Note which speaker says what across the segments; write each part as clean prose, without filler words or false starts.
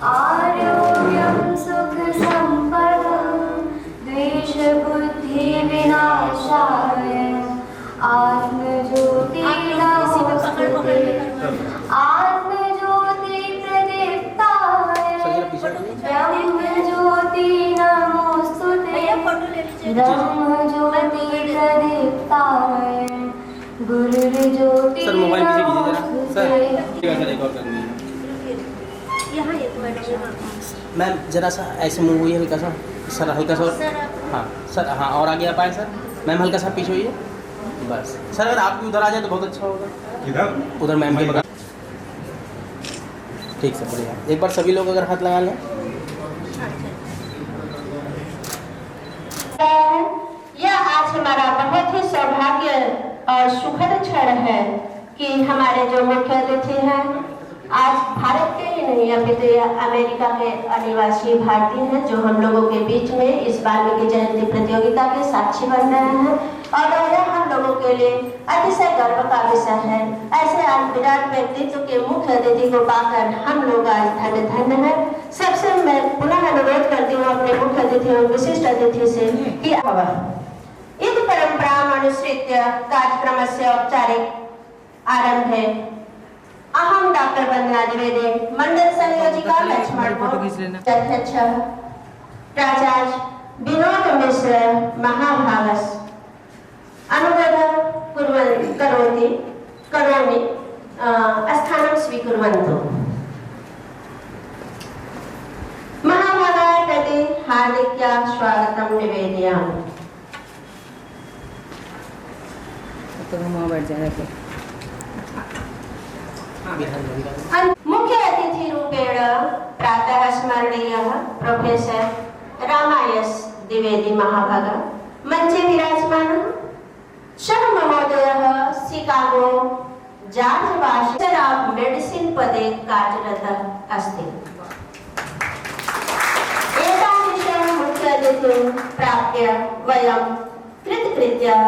Speaker 1: आरोग्यं सुख सम्पदं द्वेषबुद्धि विनाशाय आत्मज्योति नमोस्तुते आत्मज्योति प्रदीप्ताय ब्रह्मज्योति नमोस्तुते ब्रह्मज्योति प्रदीप्ताय गुरुर्ज्योति नमोस्तुते।
Speaker 2: मैम जरा सा ऐसे मूव हुई हल्का सा सर, हल्का सा। हाँ सर, हाँ और आगे आप आए सर। मैम हल्का सा पीछे होइए बस। सर अगर आप भी उधर आ जाए तो बहुत अच्छा होगा।
Speaker 3: इधर
Speaker 2: उधर मैम के बगल। ठीक सर, बढ़िया। एक बार सभी लोग अगर हाथ लगा लें।
Speaker 4: यह आज हमारा बहुत ही सौभाग्य और सुखद क्षण है कि हमारे जो मुख्य अतिथि हैं आज भारत के ही नहीं अपितु अमेरिका के अनिवासी भारतीय हैं जो हम लोगों के बीच में इस वाल्मीकि जयंती प्रतियोगिता के साक्षी बन रहे हैं और यह हम लोगों के लिए अतिशय गर्व का विषय है। ऐसे आज विराट व्यक्तित्व के मुख्य अतिथि को पाकर हम लोग आज धन्य धन्य हैं। सबसे मैं पुनः अनुरोध करती हूँ अपने मुख्य अतिथि और विशिष्ट अतिथि से कि ईद परंपरा अनुसृत्य कार्यक्रम से औपचारिक आरंभ है। अहम डॉक्टर वंदना द्विवेदी मंडल संयोजिका लक्ष्मण अध्यक्ष प्राचार्य विनोद मिश्र महाभागस अनुरोध करोमि स्थानं स्वीकुर्वन्तु। महाभागाय प्रति हार्दिक स्वागतं निवेदयामि।
Speaker 5: तो हम वहाँ बैठ जाएंगे।
Speaker 4: मुख्य अतिथि रूपेण प्रातः स्मरणीय प्रोफेसर रामायस द्विवेदी महाभाग मंचे विराजमान। सः महोदयः Chicago George Washington of medicine पदे कार्यरतः अस्ति। एतादृशं मुख्य अतिथिं प्राप्य वयं कृतकृत्यः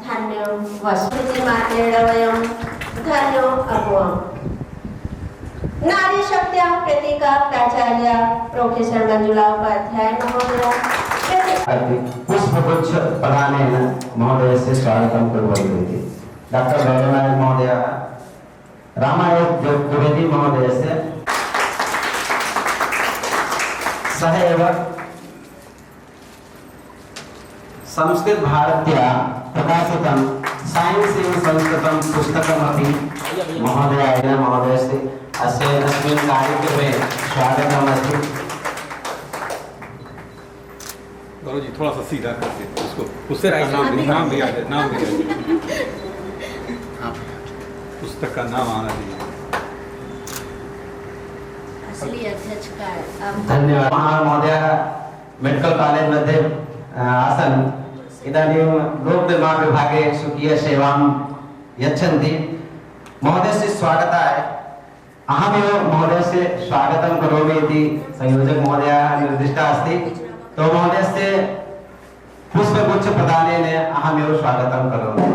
Speaker 4: धन्यो वस्तुमात्रेण वयं धन्यो अभवम्। नारी शक्त्याः प्रतीका प्राचार्य प्रोफेसर मंजुला उपाध्याय महोदय
Speaker 6: पुष्पगुच्छ प्रदानेन महोदयस्य स्वागतं कुर्वन्ति। डॉक्टर गौरवनायक महोदय रामायण द्विवेदी महोदयस्य सह एव संस्कृत भारत्या प्रकाशितं साइंस इन संस्कृतं पुस्तकमपि महोदयाय महोदयस्य अस्मिन् कार्यक्रमे स्वागतम् अस्ति।
Speaker 3: गौरव जी थोड़ा सा सीधा करके उसको पुस्तक का नाम भी आ जाए, नाम भी आ जाए। पुस्तक का नाम आना चाहिए।
Speaker 4: असली अध्यक्ष का
Speaker 6: धन्यवाद महोदय। मेडिकल कॉलेज मध्ये आसन् इदानीं लोकनिर्माण विभागे स्वकीय सेवां यच्छन्ति। महोदयस्य स्वागताय अहमेव महोदयस्य स्वागतं करोमि इति संयोजक महोदयः निर्दिष्टः अस्ति। तो महोदयस्य पुष्पगुच्छ प्रदानेन अहमेव स्वागतं करोमि।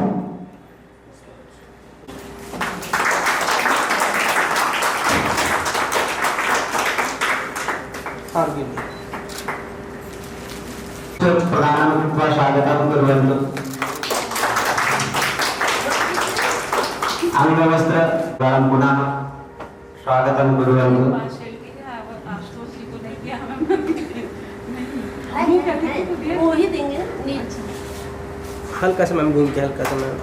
Speaker 6: प्रदानं कृत्वा स्वागतं कुर्वन्तु। अंगवस्त्र पुनः स्वागतं कुर्वन्तु।
Speaker 4: वो ही देंगे नीचे।
Speaker 2: हल्का सा मैम घूम के, हल्का सा मैम।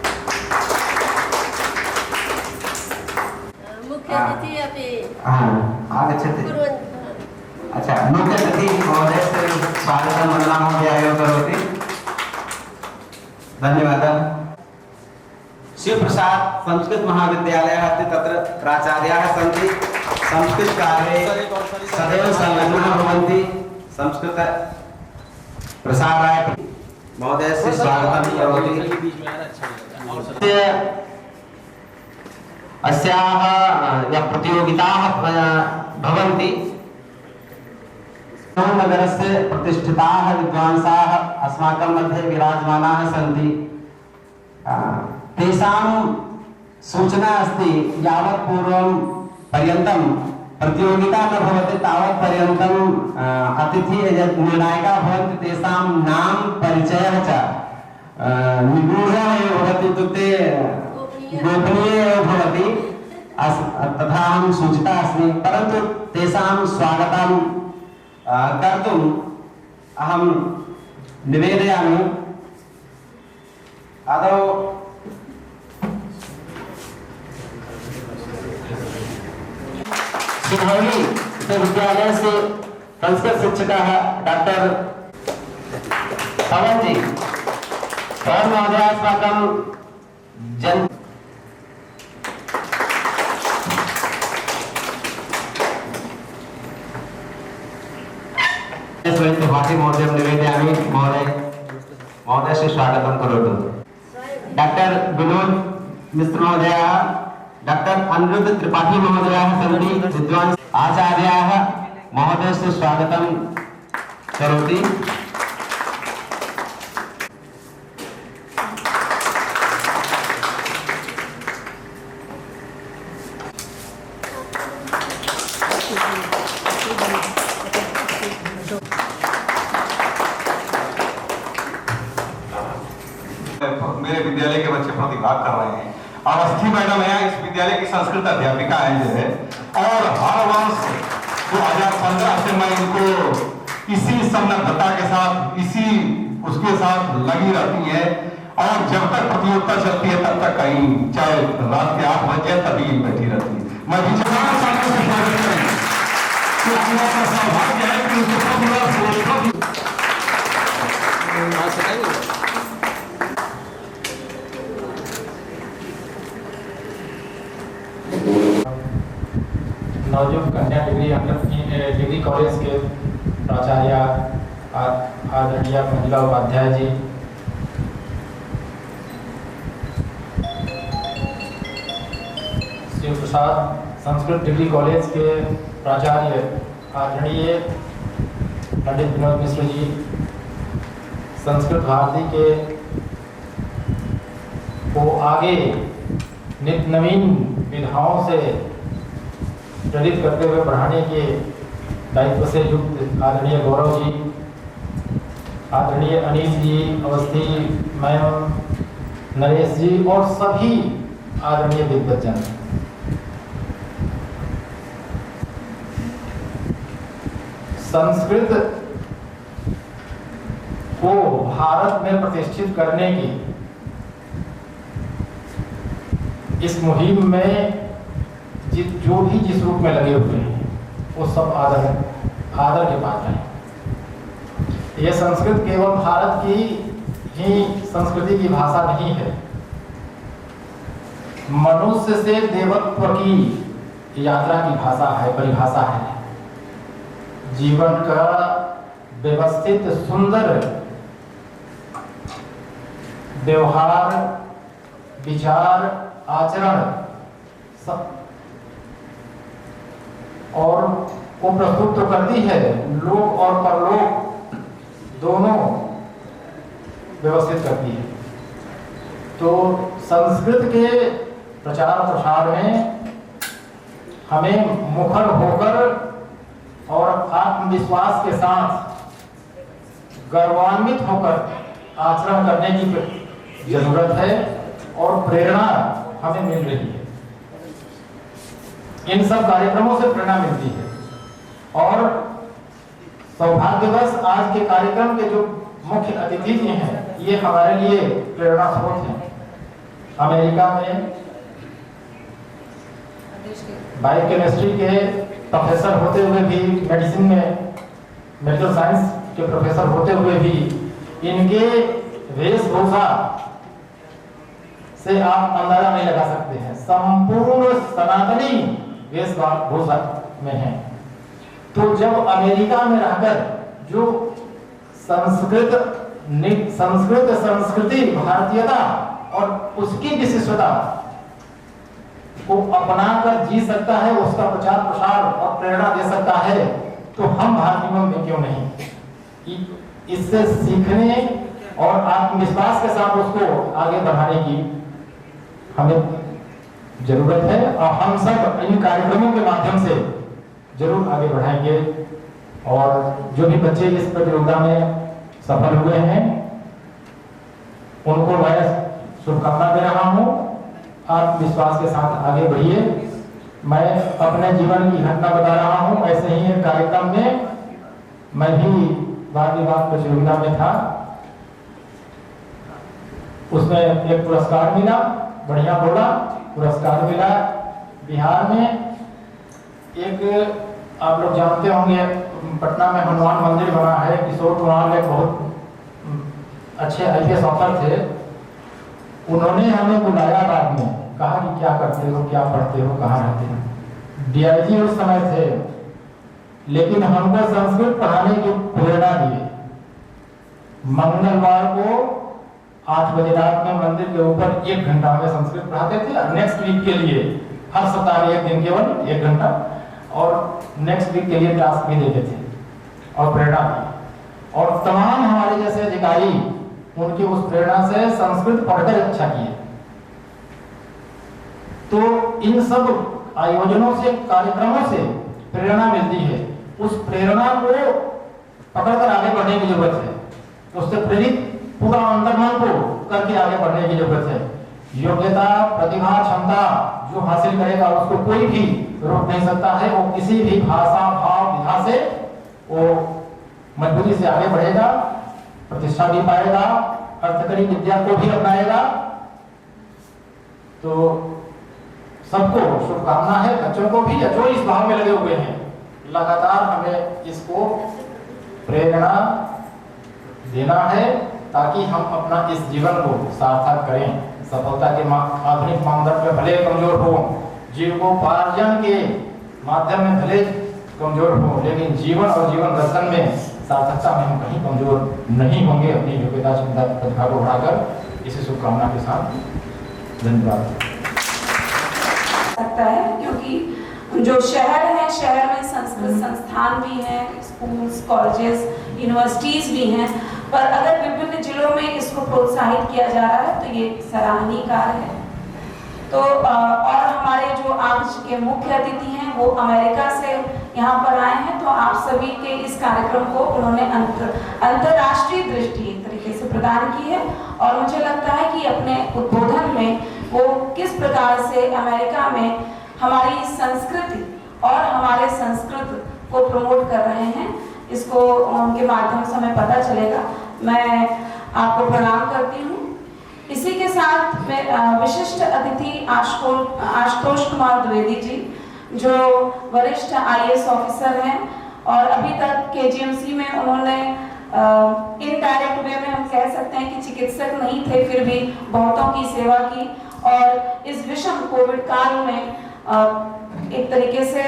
Speaker 4: मुख्य अतिथि अपि
Speaker 6: आगच्छति। अच्छा, मुख्य अतिथि महोदयस्य स्वागतं वन्दना महोदयाय करोति। धन्यवादः। शिवप्रसाद संस्कृत महाविद्यालयः अस्ति, तत्र प्राचार्याः सन्ति। संस्कृतकार्ये सदैव संलग्नाः भवन्ति। संस्कृत प्रसाराय महोदयस्य स्वागतं करोति। अस्याः या प्रतियोगिताः भवन्ति, नगरस्य प्रतिष्ठिताः विद्वांसाः अस्माकं मध्ये विराजमानाः सन्ति। तेषां सूचना अस्ति यावत् पूर्वं पर्यन्तं प्रतियोगिता न भवति तावत् पर्यन्तम् अतिथि यत् निर्णायकाः भवन्ति तेषां नाम परिचयः च निगूढः एव भवति, इत्युक्ते गोपनीय एव भवति। तथा अहं सूचिता अस्मि, परन्तु तेषां स्वागतं कर्तुम् अहं निवेदयामि। आदौ सिंहौली विद्यालय से संस्कृत शिक्षकः डॉक्टर पवन जी, पवन महोदय अस्माकं जन त्रिपाठी महोदय निवेदयामि। महोदय से स्वागतं करोतु। डॉक्टर विनोद मिश्र महोदय, डॉक्टर अनिरुद्ध त्रिपाठी महोदयाः सन्ति, विद्वान् आचार्याः महोदय से स्वागतं करोति।
Speaker 3: मेरे विद्यालय के बच्चे प्रतिभाग कर रहे हैं। अवस्थी मैडम है, इस विद्यालय की संस्कृत अध्यापिका है जो है, और हर वर्ष 2015 से मैं इनको इसी सन्नद्धता के साथ, इसी उसके साथ लगी रहती है, और जब तक प्रतियोगिता चलती है तब तक कहीं, चाहे रात के 8 बज जाए तभी बैठी रहती है। मैं विचार सौभाग्य है कि
Speaker 7: नवयुग कन्या डिग्री कॉलेज के प्राचार्य आदरणीय महिला उपाध्याय जी, शिव प्रसाद संस्कृत डिग्री कॉलेज के प्राचार्य आदरणीय पंडित विनोद मिश्र जी, संस्कृत भारती के को आगे नित्य नवीन विधाओं से प्रेरित करते हुए बढ़ाने के दायित्व से युक्त आदरणीय गौरव जी, आदरणीय अनीस जी, अवस्थी मैम, नरेश जी और सभी आदरणीय दिग्गजन, संस्कृत को भारत में प्रतिष्ठित करने की इस मुहिम में जो भी जिस रूप में लगे हुए हैं वो सब आदर के पात्र हैं। यह संस्कृत केवल भारत की ही संस्कृति की भाषा नहीं है, मनुष्य से देवत्व की यात्रा की भाषा है, परिभाषा है। जीवन का व्यवस्थित सुंदर व्यवहार, विचार, आचरण और को प्रस्तुत तो करती है, लोक और परलोक दोनों व्यवस्थित करती है। तो संस्कृत के प्रचार प्रसार में हमें मुखर होकर और आत्मविश्वास के साथ गर्वान्वित होकर आचरण करने की जरूरत है और प्रेरणा हमें मिल रही है। इन सब कार्यक्रमों से प्रेरणा मिलती है और सौभाग्यवश आज के कार्यक्रम के जो मुख्य अतिथि जी हैं ये हमारे लिए प्रेरणा स्रोत हैं। अमेरिका में बायोकेमिस्ट्री के प्रोफेसर होते हुए भी, मेडिसिन में मेडिकल साइंस के प्रोफेसर होते हुए भी इनके वेशभूषा से आप अंदाजा नहीं लगा सकते हैं, संपूर्ण सनातनी वेशभूषा में है। तो जब अमेरिका में रहकर जो संस्कृति भारतीयता और उसकी विशिष्टता को अपनाकर जी सकता है, उसका प्रचार प्रसार और प्रेरणा दे सकता है, तो हम भारतीयों में क्यों नहीं। इससे सीखने और आत्मविश्वास के साथ उसको आगे बढ़ाने की हमें जरूरत है और हम सब इन कार्यक्रमों के माध्यम से जरूर आगे बढ़ाएंगे। और जो भी बच्चे इस प्रतियोगिता में सफल हुए हैं उनको मैं शुभकामना दे रहा हूँ। आप विश्वास के साथ आगे बढ़िए। मैं अपने जीवन की घटना बता रहा हूँ। ऐसे ही एक कार्यक्रम में मैं भी वाद विवाद प्रतियोगिता में था, उसमें एक पुरस्कार मिला, बढ़िया बोला, पुरस्कार मिला। बिहार में एक आप लोग जानते होंगे पटना में हनुमान मंदिर बना है, किशोर कुमार एक बहुत अच्छे IPS ऑफिसर थे, उन्होंने हमें बुलाया बाद में, कहा कि क्या करते हो, क्या पढ़ते हो, कहाँ रहते हो। DIG उस समय थे, लेकिन हमको संस्कृत पढ़ाने की प्रेरणा दिए। मंगलवार को 8 बजे रात में मंदिर के ऊपर 1 घंटा में संस्कृत पढ़ाते थे और नेक्स्ट वीक के लिए हर सप्ताह में 1 दिन केवल 1 घंटा और नेक्स्ट वीक के लिए क्लास भी देते थे और प्रेरणा दी। और तमाम हमारे जैसे अधिकारी उनकी उस प्रेरणा से संस्कृत पढ़कर अच्छा किए। तो इन सब आयोजनों से, कार्यक्रमों से प्रेरणा मिलती है। उस प्रेरणा को पकड़कर आगे बढ़ने की जरूरत है। उससे प्रेरित पूरा अंतर्मन को करके आगे बढ़ने की जरूरत है। योग्यता, प्रतिभा, क्षमता जो हासिल करेगा उसको कोई भी रोक नहीं सकता है। वो किसी भी भाषा, भाव, विधा से वो मजबूती से आगे बढ़ेगा, प्रतिष्ठा भी पाएगा, अर्थकरी विद्या को भी अपनाएगा। तो सबको शुभकामना है, बच्चों को भी जो इस भाव में लगे हुए हैं, लगातार हमें इसको प्रेरणा देना है ताकि हम अपना इस जीवन को सार्थक करें। सफलता के आधुनिक मानदंड में भले कमजोर हो, जीविकोपार्जन के माध्यम में भले कमजोर हो, लेकिन जीवन और जीवन दर्शन में, सार्थकता में हम कहीं कमजोर नहीं होंगे। अपनी योग्यता, क्षमता, प्रतिभा को बढ़ाकर इसी शुभकामना के साथ धन्यवाद।
Speaker 8: सकता है क्योंकि जो शहर है, शहर में संस्कृत संस्थान भी हैं, स्कूल्स, कॉलेजेस, यूनिवर्सिटीज भी हैं, पर अगर विभिन्न जिलों में इसको प्रोत्साहित किया जा रहा है तो ये सराहनीय कार्य है। तो और हमारे जो आज के मुख्य अतिथि हैं वो अमेरिका से यहाँ पर आए हैं, तो आप सभी के इस कार्यक्रम को उन्होंने अंतर्राष्ट्रीय दृष्टि एक तरीके से प्रदान की है। और मुझे लगता है कि अपने उद्बोधन में वो किस प्रकार से अमेरिका में हमारी संस्कृति और हमारे संस्कृत को प्रमोट कर रहे हैं, इसको उनके माध्यम से हमें पता चलेगा। मैं आपको प्रणाम करती हूँ। इसी के साथ में विशिष्ट अतिथि आशुतोष कुमार द्विवेदी जी, जो वरिष्ठ IAS ऑफिसर हैं और अभी तक KGMC में उन्होंने इनडायरेक्ट वे में हम कह सकते हैं कि चिकित्सक नहीं थे, फिर भी बहुतों की सेवा की। और इस विषम कोविड काल में एक तरीके से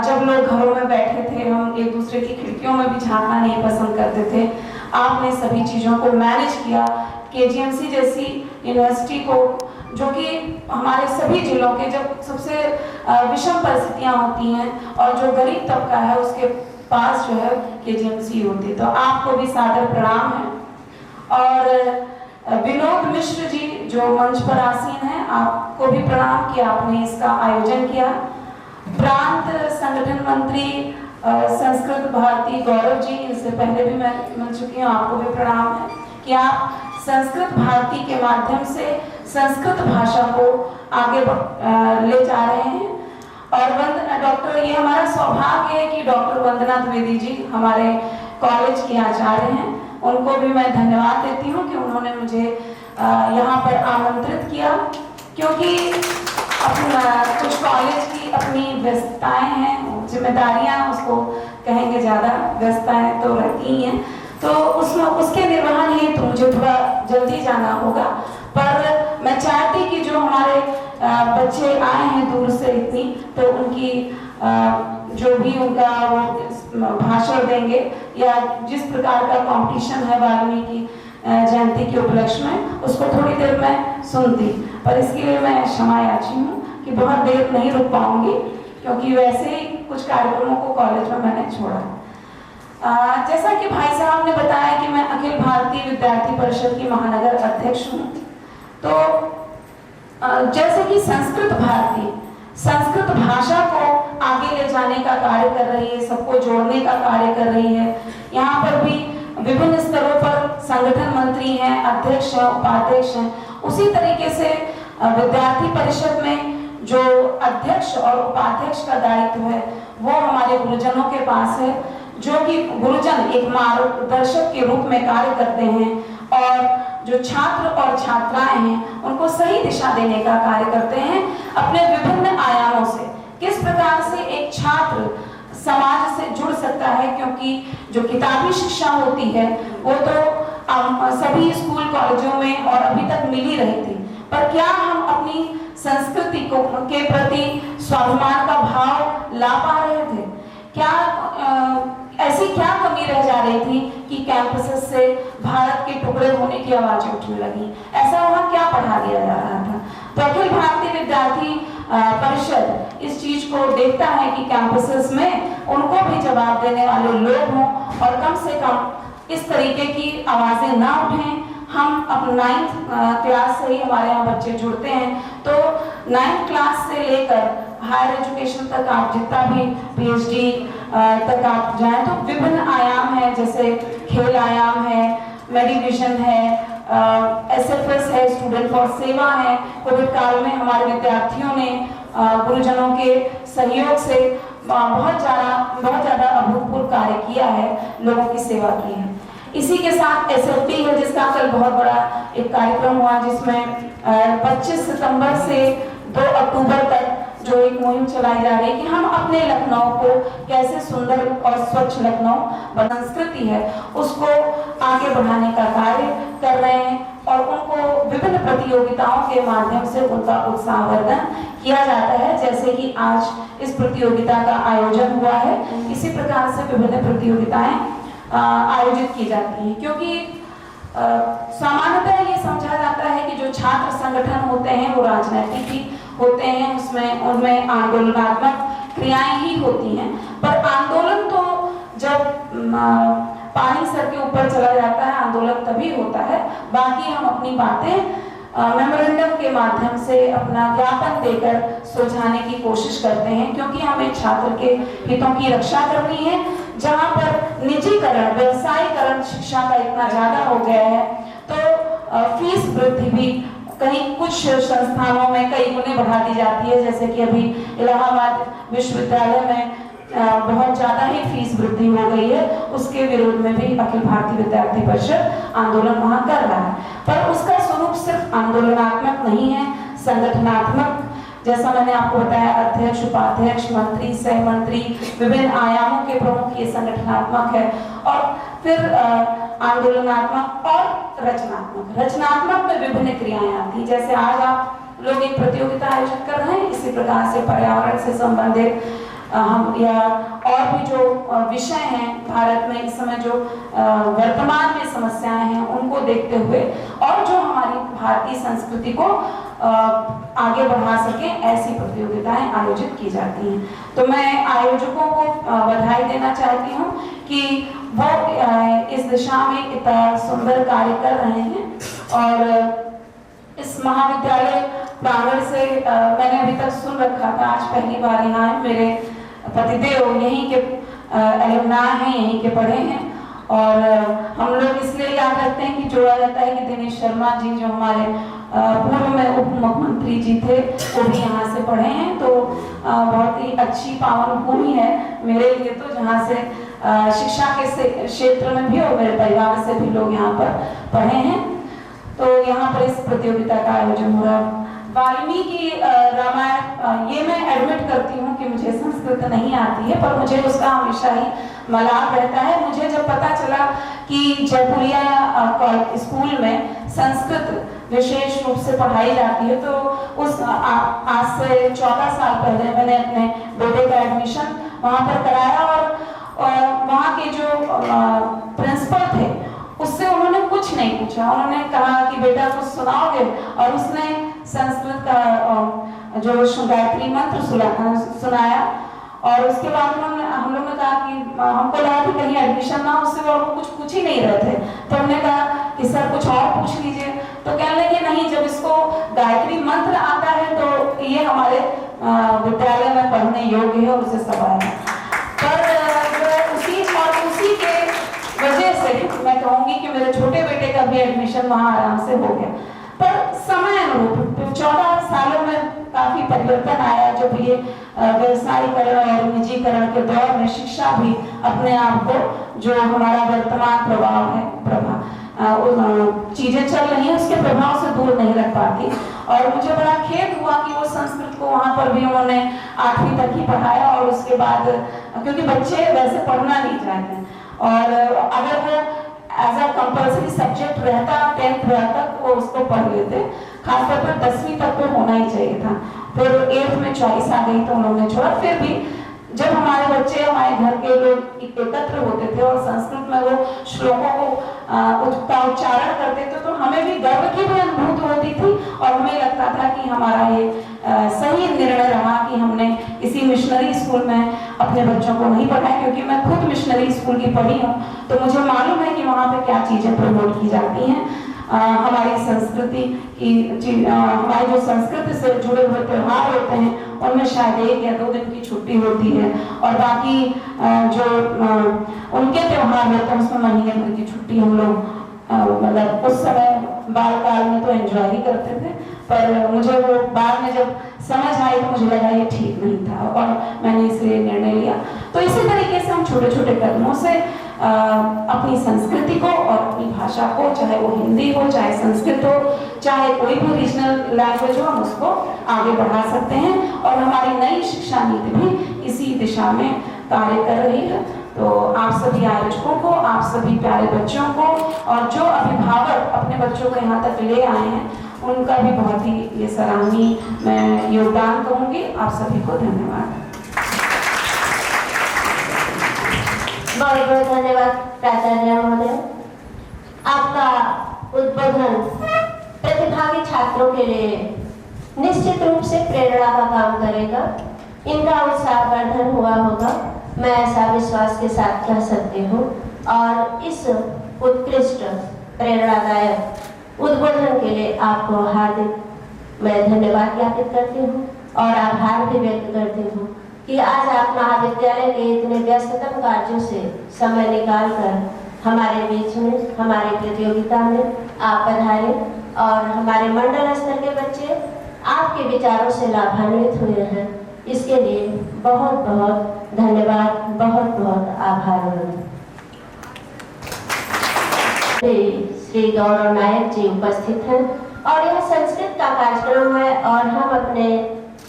Speaker 8: जब लोग घरों में बैठे थे, हम एक दूसरे की खिड़कियों में भी झांकना नहीं पसंद करते थे, आपने सभी चीज़ों को मैनेज किया। KGMC जैसी यूनिवर्सिटी को, जो कि हमारे सभी जिलों के जब सबसे विषम परिस्थितियां होती हैं और जो गरीब तबका है उसके पास जो है KGMC होती है, तो आपको भी सादर प्रणाम है। और विनोद मिश्र जी जो मंच पर आसीन हैं, आपको भी प्रणाम कि आपने इसका आयोजन किया। प्रांत संगठन मंत्री संस्कृत भारती गौरव जी, इनसे पहले भी मैं मिल चुकी हूँ, आपको भी प्रणाम है कि आप संस्कृत भारती के माध्यम से संस्कृत भाषा को आगे ले जा रहे हैं। और डॉक्टर, ये हमारा सौभाग्य है कि डॉक्टर वंदना द्विवेदी जी हमारे कॉलेज की आचार्य हैं, उनको भी मैं धन्यवाद देती हूँ कि उन्होंने मुझे यहाँ पर आमंत्रित किया, क्योंकि अपना कुछ कॉलेज की अपनी व्यस्तताएं हैं, जिम्मेदारियां, उसको कहेंगे ज़्यादा व्यस्तताएं तो रहती ही हैं, तो उसमें उसके निर्वहन हेतु मुझे थोड़ा जल्दी जाना होगा। पर मैं चाहती कि जो हमारे बच्चे आए हैं दूर से इतनी, तो उनकी जो भी उनका वो भाषण देंगे या जिस प्रकार का कंपटीशन है वाल्मीकि जयंती के उपलक्ष्य में, उसको थोड़ी देर में सुनती, पर इसके लिए मैं क्षमा याची हूँ कि बहुत देर नहीं रुक पाऊंगी, क्योंकि वैसे ही कुछ कार्यक्रमों को कॉलेज में मैंने छोड़ा। जैसा कि भाई साहब ने बताया कि मैं अखिल भारतीय विद्यार्थी परिषद की महानगर अध्यक्ष हूँ, तो जैसे कि संस्कृत भारती संस्कृत भाषा को आगे ले जाने का कार्य कर रही है, सबको जोड़ने का कार्य कर रही है। यहाँ पर भी विभिन्न स्तरों पर संगठन मंत्री हैं, अध्यक्ष हैं, उपाध्यक्ष हैं। उसी तरीके से विद्यार्थी परिषद में जो अध्यक्ष और उपाध्यक्ष का दायित्व है वो हमारे गुरुजनों के पास है, जो कि गुरुजन एक मार्गदर्शक के रूप में कार्य करते हैं और जो छात्र और छात्राएं हैं उनको सही दिशा देने का कार्य करते हैं अपने विभिन्न आयामों से। किस प्रकार से एक छात्र समाज से जुड़ सकता है, क्योंकि जो किताबी शिक्षा होती है वो तो सभी स्कूल कॉलेजों में और अभी तक मिल ही रही थी, पर क्या हम अपनी संस्कृति को के प्रति स्वाभिमान का भाव ला पा रहे थे? क्या ऐसी क्या कमी रह जा रही थी कि कैंपसेस से भारत के टुकड़े होने की आवाजें उठने लगी? ऐसा वहाँ क्या पढ़ा दिया जा रहा था? तो अखिल भारतीय विद्यार्थी परिषद इस चीज को देखता है कि कैंपसेस में उनको भी जवाब देने वाले लोग हों और कम से कम इस तरीके की आवाजें ना उठें। हम अब 9th क्लास से ही हमारे यहाँ बच्चे जुड़ते हैं, तो 9th क्लास से लेकर हायर एजुकेशन तक आप जितना भी PhD तक आप जाएं तो विभिन्न आयाम है, जैसे खेल आयाम है, मेडिटेशन है, SFS है, स्टूडेंट फॉर सेवा है। कोविड काल में हमारे विद्यार्थियों ने गुरुजनों के सहयोग से बहुत ज़्यादा अभूतपूर्व कार्य किया है, लोगों की सेवा की है। इसी के साथ SFT है, जिसका कल बहुत बड़ा एक कार्यक्रम हुआ, जिसमें 25 सितंबर से 2 अक्टूबर तक जो एक मुहिम चलाई जा रही है कि हम अपने लखनऊ को कैसे सुंदर और स्वच्छ लखनऊ संस्कृति है उसको आगे बढ़ाने का कार्य कर रहे हैं और उनको विभिन्न प्रतियोगिताओं के माध्यम से उनका उत्साहवर्धन किया जाता है। जैसे कि आज इस प्रतियोगिता का आयोजन हुआ है, इसी प्रकार से विभिन्न प्रतियोगिताएं आयोजित की जाती हैं, क्योंकि सामान्यतः ये समझा जाता है कि जो छात्र संगठन होते हैं वो राजनीतिक ही होते हैं, उनमें आंदोलनात्मक क्रियाएं ही होती हैं, पर आंदोलन तो जब पानी सर के ऊपर चला जाता है आंदोलन तभी होता है। बाकी हम अपनी बातें मेमोरेंडम के माध्यम से अपना ज्ञापन देकर सुलझाने की कोशिश करते हैं, क्योंकि हमें छात्र के हितों की रक्षा करनी है। जहाँ पर निजीकरण, व्यवसायीकरण शिक्षा का इतना ज्यादा हो गया है तो फीस वृद्धि भी कहीं कुछ संस्थानों में कई गुने बढ़ा दी जाती है। जैसे कि अभी इलाहाबाद विश्वविद्यालय में बहुत ज्यादा ही फीस वृद्धि हो गई है, उसके विरोध में भी अखिल भारतीय विद्यार्थी परिषद आंदोलन वहां कर रहा है। पर उसका स्वरूप सिर्फ आंदोलनात्मक नहीं है, संगठनात्मक, जैसा मैंने आपको बताया, अध्यक्ष, उपाध्यक्ष, मंत्री, सह मंत्री, विभिन्न आयामों के प्रमुख ये संगठनात्मक है। और फिर आंदोलनात्मक और रचनात्मक। रचनात्मक में विभिन्न क्रियाएं आती, जैसे आज आप लोग एक प्रतियोगिता आयोजित कर रहे हैं, इसी प्रकार से पर्यावरण से संबंधित हम या और भी जो विषय हैं भारत में इस समय जो वर्तमान में समस्याएं हैं उनको देखते हुए और जो हमारी भारतीय संस्कृति को आगे बढ़ा सके, ऐसी प्रतियोगिताएं आयोजित की जाती हैं। तो मैं आयोजकों को बधाई देना चाहती हूँ कि वो इस दिशा में इतना सुंदर कार्य कर रहे हैं। और इस महाविद्यालय प्रांगण से मैंने अभी तक सुन रखा था, आज पहली बार यहाँ है। मेरे पतिदेव यहीं के एलुमनाई हैं, यहीं के पढ़े हैं और हम लोग इसलिए याद रखते हैं कि जोड़ा जाता है कि दिनेश शर्मा जी जो हमारे पूर्व में उप मुख्यमंत्री जी थे वो भी यहाँ से पढ़े हैं। तो बहुत ही अच्छी पावन भूमि है मेरे लिए, तो जहाँ से शिक्षा के क्षेत्र में भी और मेरे परिवार से भी लोग यहाँ पर पढ़े हैं। तो यहाँ पर इस प्रतियोगिता का आयोजन हो रहा है। वाल्मीकि रामायण, ये मैं एडमिट करती हूँ कि मुझे संस्कृत नहीं आती है, पर मुझे उसका हमेशा ही मलाल रहता है। मुझे जब पता चला कि जयपुरिया स्कूल में संस्कृत विशेष रूप से पढ़ाई जाती है, तो उस आज से 14 साल पहले मैंने अपने बेटे का एडमिशन वहाँ पर कराया और वहाँ के जो प्रिंसिपल थे उससे उन्होंने कुछ नहीं पूछा। उन्होंने कहा कि बेटा कुछ सुनाओगे, और उसने संस्कृत का जो गायत्री मंत्र सुनाया। और उसके बाद हम लोग ने कहा कि हमको लगा कि कहीं एडमिशन ना, उससे वो कुछ पूछ ही नहीं रहे थे। तो हमने कहा कि सर कुछ और पूछ लीजिए। तो कहने लगे नहीं, जब इसको गायत्री मंत्र आता है तो ये हमारे विद्यालय में पढ़ने योग्य है और उसे सवाल है। पर उसी के वजह से मैं कहूँगी कि मेरे छोटे बेटे का भी एडमिशन वहाँ आराम से हो गया। पर समय अनुरूप 14 सालों में काफी परिवर्तन आया, जब ये व्यवसायीकरण और निजीकरण के दौर में शिक्षा भी अपने आप को, जो हमारा वर्तमान प्रभाव है चीजें चल रही हैं उसके प्रभाव से दूर नहीं रख पाती। और मुझे बड़ा खेद हुआ कि वो संस्कृत को वहाँ पर भी उन्होंने 8वीं तक ही पढ़ाया और उसके बाद, क्योंकि बच्चे वैसे पढ़ना नहीं चाहते, और अगर वो एज अ कंपल्सरी सब्जेक्ट रहता 10th तक वो उसको पढ़ लेते, खासतौर पर 10वीं तक तो होना ही चाहिए था। फिर 8th में चॉइस आ गई तो उन्होंने छोड़ा। फिर भी जब हमारे बच्चे, हमारे घर के लोग एकत्र होते थे और संस्कृत में वो श्लोकों का उच्चारण करते थे तो हमें भी गर्व की भी अनुभूति होती थी और हमें लगता था कि हमारा ये सही निर्णय रहा कि हमने किसी मिशनरी स्कूल में अपने बच्चों को नहीं पढ़ाया, क्योंकि मैं खुद मिशनरी स्कूल की पढ़ी हूँ तो मुझे मालूम है कि वहाँ पे क्या चीजें प्रमोट की जाती हैं। हमारी संस्कृति की हमारी जो संस्कृति से जुड़े हुए त्योहार होते हैं उनमें शायद 1 या 2 दिन की छुट्टी होती है और बाकी जो उनके त्योहार होते हैं उसमें महीने भर की छुट्टी हम लोग मतलब उस समय बाल काल में तो एंजॉय ही करते थे, पर मुझे वो बाद में जब समझ आई तो मुझे लगा ये ठीक नहीं था और मैंने इसलिए निर्णय लिया। तो इसी तरीके से हम छोटे छोटे कदमों से अपनी संस्कृति को और अपनी भाषा को, चाहे वो हिंदी हो, चाहे संस्कृत हो, चाहे कोई भी रीजनल लैंग्वेज हो, हम उसको आगे बढ़ा सकते हैं और हमारी नई शिक्षा नीति भी इसी दिशा में कार्य कर रही है। तो आप सभी आयोजकों को, आप सभी प्यारे बच्चों को और जो अभिभावक अपने बच्चों को यहाँ तक ले आए हैं उनका भी बहुत ही ये सराहनीय मैं योगदान कहूँगी। आप सभी को धन्यवाद।
Speaker 4: बहुत बहुत धन्यवाद प्राचार्य महोदय। आपका उद्बोधन प्रतिभागी छात्रों के लिए निश्चित रूप से प्रेरणा का काम करेगा, इनका उत्साहवर्धन हुआ होगा, मैं ऐसा विश्वास के साथ कह सकती हूँ। और इस उत्कृष्ट प्रेरणादायक उद्बोधन के लिए आपको हार्दिक मैं धन्यवाद ज्ञापित करती हूँ और आभार भी व्यक्त करती हूँ कि आज आप महाविद्यालय के इतने व्यस्ततम कार्यों से समय निकालकर हमारे बीच में, हमारी प्रतियोगिता में आप पधारे और हमारे मंडल स्तर के बच्चे आपके विचारों से लाभान्वित हुए हैं। इसके लिए बहुत बहुत धन्यवाद, बहुत बहुत आभार। श्री गौरव नायक जी उपस्थित हैं और यह संस्कृत का कार्यक्रम है और हम अपने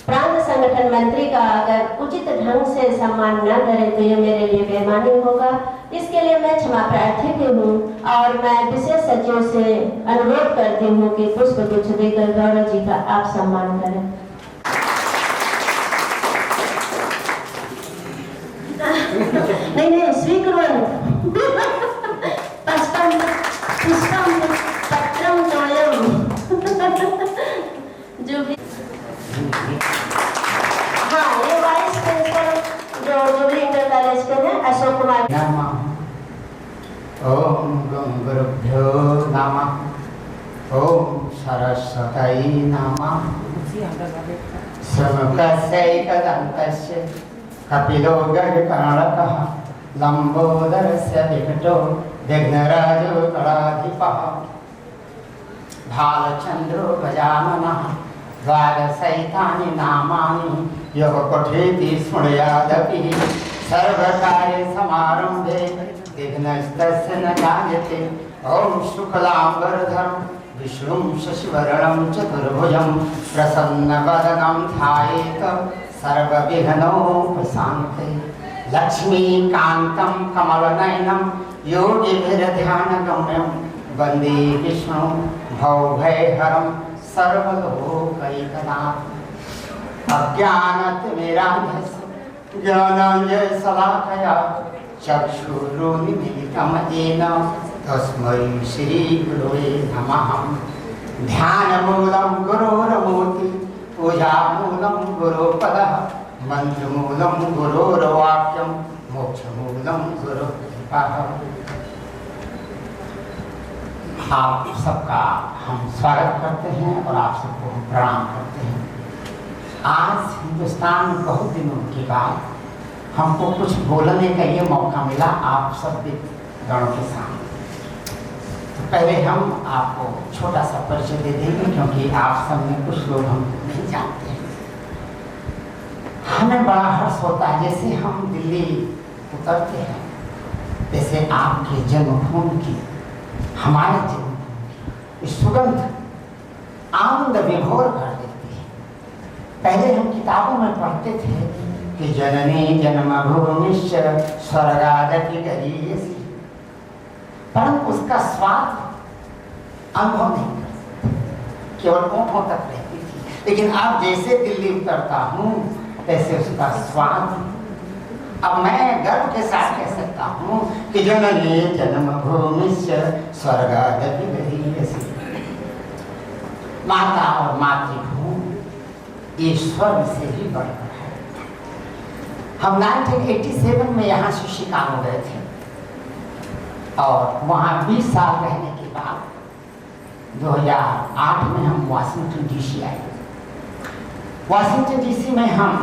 Speaker 4: प्रांत संगठन मंत्री का अगर उचित ढंग से सम्मान न करें तो ये मेरे लिए बेईमानी होगा। इसके लिए मैं क्षमा प्रार्थी भी हूँ और मैं विशेष सचिव से अनुरोध करती हूँ कि पुष्प गुच्छ देकर गौरव जी का आप सम्मान करें। नहीं स्वीकुर्वन्तु पुष्पं पत्रं तोयं जो भी। हाँ, ये वाइस प्रिंसिपल जो जुबली इंटर कॉलेज के हैं अशोक कुमार।
Speaker 9: ओम गुरुभ्यो नमः। ओम सरस्वती नमः। समुखस्यैकदन्तस्य कपिलो गजकर्णकः लम्बोदरस्य विकटो विघ्नराजो गणाधिपः भालचन्द्रो गजाननः द्वादशैतानि नामानि यः पठेति स्मृयादपि सर्वकार्ये समारम्भे विघ्नस्तस्य न जायते। ॐ शुक्लाम्बरधरं विष्णुं शशिवर्णं चतुर्भुजं प्रसन्नवदनं ध्यायेत् सर्वविघ्नोपशान्ते। लक्ष्मीकान्तं कमलनयनं योगिभिर्ध्यानगम्यं वन्दे विष्णुं भवभयहरं सर्वलोकैकनाथं। अज्ञानतिमिरान्धस्य ज्ञानाञ्जनशलाकया चक्षुरुन्मीलितं येन तस्मै श्रीगुरुवे नमः। ध्यानमूलं गुरोर्मूर्ति, पूजामूलं गुरुपदः, मंत्रमूलं गुरोर्वाक्यं, मोक्षमूलं गुरुकृपा। आप सबका हम स्वागत करते हैं और आप सबको प्रणाम करते हैं। आज हिंदुस्तान में बहुत दिनों के बाद हमको कुछ बोलने का ये मौका मिला आप सब गणों के सामने। तो पहले हम आपको छोटा सा परिचय दे देंगे, क्योंकि आप सब में कुछ लोग हम नहीं जानते हैं। हमें बड़ा हर्ष होता है जैसे हम दिल्ली उतरते हैं, जैसे आपके जन्मभूमि की, हमारे जन्मभूमि की सुगंध आनंद विभोर कर देती है। पहले हम किताबों में पढ़ते थे कि जननी जन्मभूमिश्च स्वर्गादपि गरीयसी, परंतु उसका स्वाद अनुभव नहीं कर सकते, केवल ओठों तक रहती थी। लेकिन अब जैसे दिल्ली उतरता हूँ तैसे उसका स्वाद अब मैं गर्व के साथ कह सकता हूँ कि जननी जन्मभूमिश्च स्वर्गादपि गरीयसी। माता और मातृभूमि ये स्वर्ग से भी बढ़कर है। हम 1987 में यहाँ से शिकागो गए थे और वहाँ 20 साल रहने के बाद 2008 में हम वाशिंगटन डीसी आए। वाशिंगटन डीसी में हम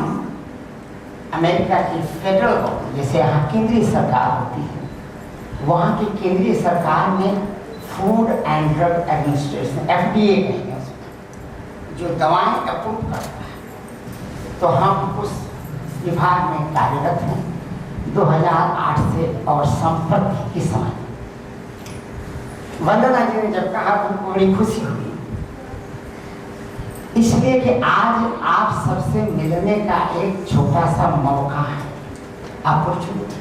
Speaker 9: अमेरिका की फेडरल गवर्नमेंट, जैसे यहाँ केंद्रीय सरकार होती है, वहाँ की केंद्रीय सरकार में food and drug administration FDA कहेंगे उसको, जो दवाएं अप्रूव करता है, तो हम उस विभाग में कार्यरत हैं 2008 से। और संपर्क की समय वंदना जी ने जब कहा तो उनको बड़ी खुशी हुई, इसलिए कि आज आप सबसे मिलने का एक छोटा सा मौका है। Opportunity,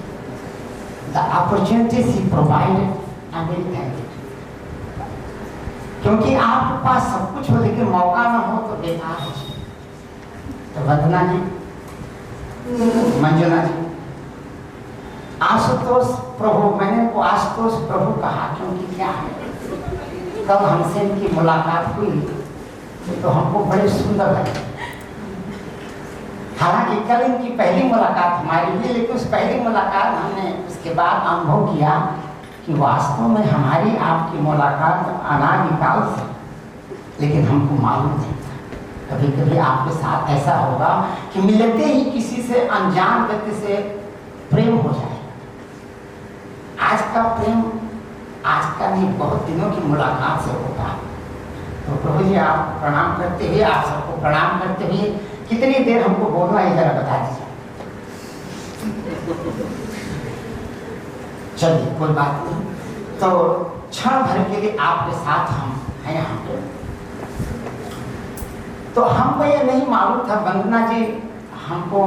Speaker 9: the opportunity she provided, I am very thankful. क्योंकि आपके पास सब कुछ हो लेकिन मौका ना हो तो बेकार हो। तो वंदना जी, मंजुला जी, आशुतोष प्रभु, मैंने उनको आशुतोष प्रभु कहा क्योंकि क्या है, कब हमसे इनकी मुलाकात हुई तो हमको बड़े सुंदर लगे। हालांकि कल इनकी पहली मुलाकात हमारी हुई, लेकिन उस पहली मुलाकात हमने उसके बाद अनुभव किया कि वास्तव में हमारी आपकी मुलाकात अनादिकाल से, लेकिन हमको मालूम नहीं था। कभी कभी आपके साथ ऐसा होगा कि मिलते ही किसी से, अनजान व्यक्ति से प्रेम हो जाए। आज का प्रेम आज का नहीं, बहुत दिनों की मुलाकात से होता है। तो प्रभु जी आप प्रणाम करते हुए, आप सबको प्रणाम करते हुए कितनी देर हमको बोलना है जरा बता दीजिए। चलिए कोई बात नहीं, तो क्षण भर के लिए आपके साथ हम हैं यहाँ पे। तो हमको ये नहीं मालूम था वंदना जी हमको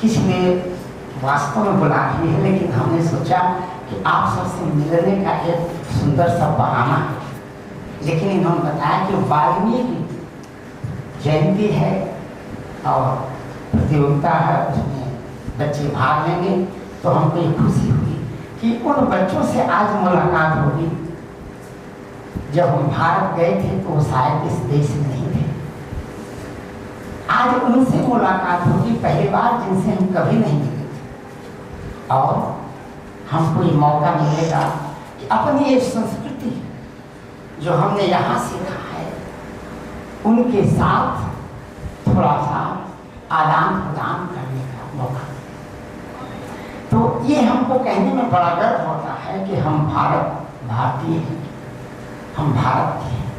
Speaker 9: किस लिए वास्तव में बुला रही है, लेकिन हमने सोचा कि आप सबसे मिलने का एक सुंदर सा बहाना है। लेकिन इन्होंने बताया कि वाल्मीकि जयंती है और प्रतियोगिता है, उसमें बच्चे भाग लेंगे। तो हमको ये खुशी हुई कि उन बच्चों से आज मुलाकात होगी। जब हम भारत गए थे तो वो शायद इस देश में नहीं थे। आज उनसे मुलाकात होगी, पहली बार जिनसे हम कभी नहीं मिले थे। और हमको ये मौका मिलेगा कि अपनी ये संस्कृति जो हमने यहाँ सीखा है उनके साथ थोड़ा सा आदान प्रदान करने का मौका। तो ये हमको कहने में बड़ा गर्व होता है कि हम भारतीय हैं, हम भारत के हैं,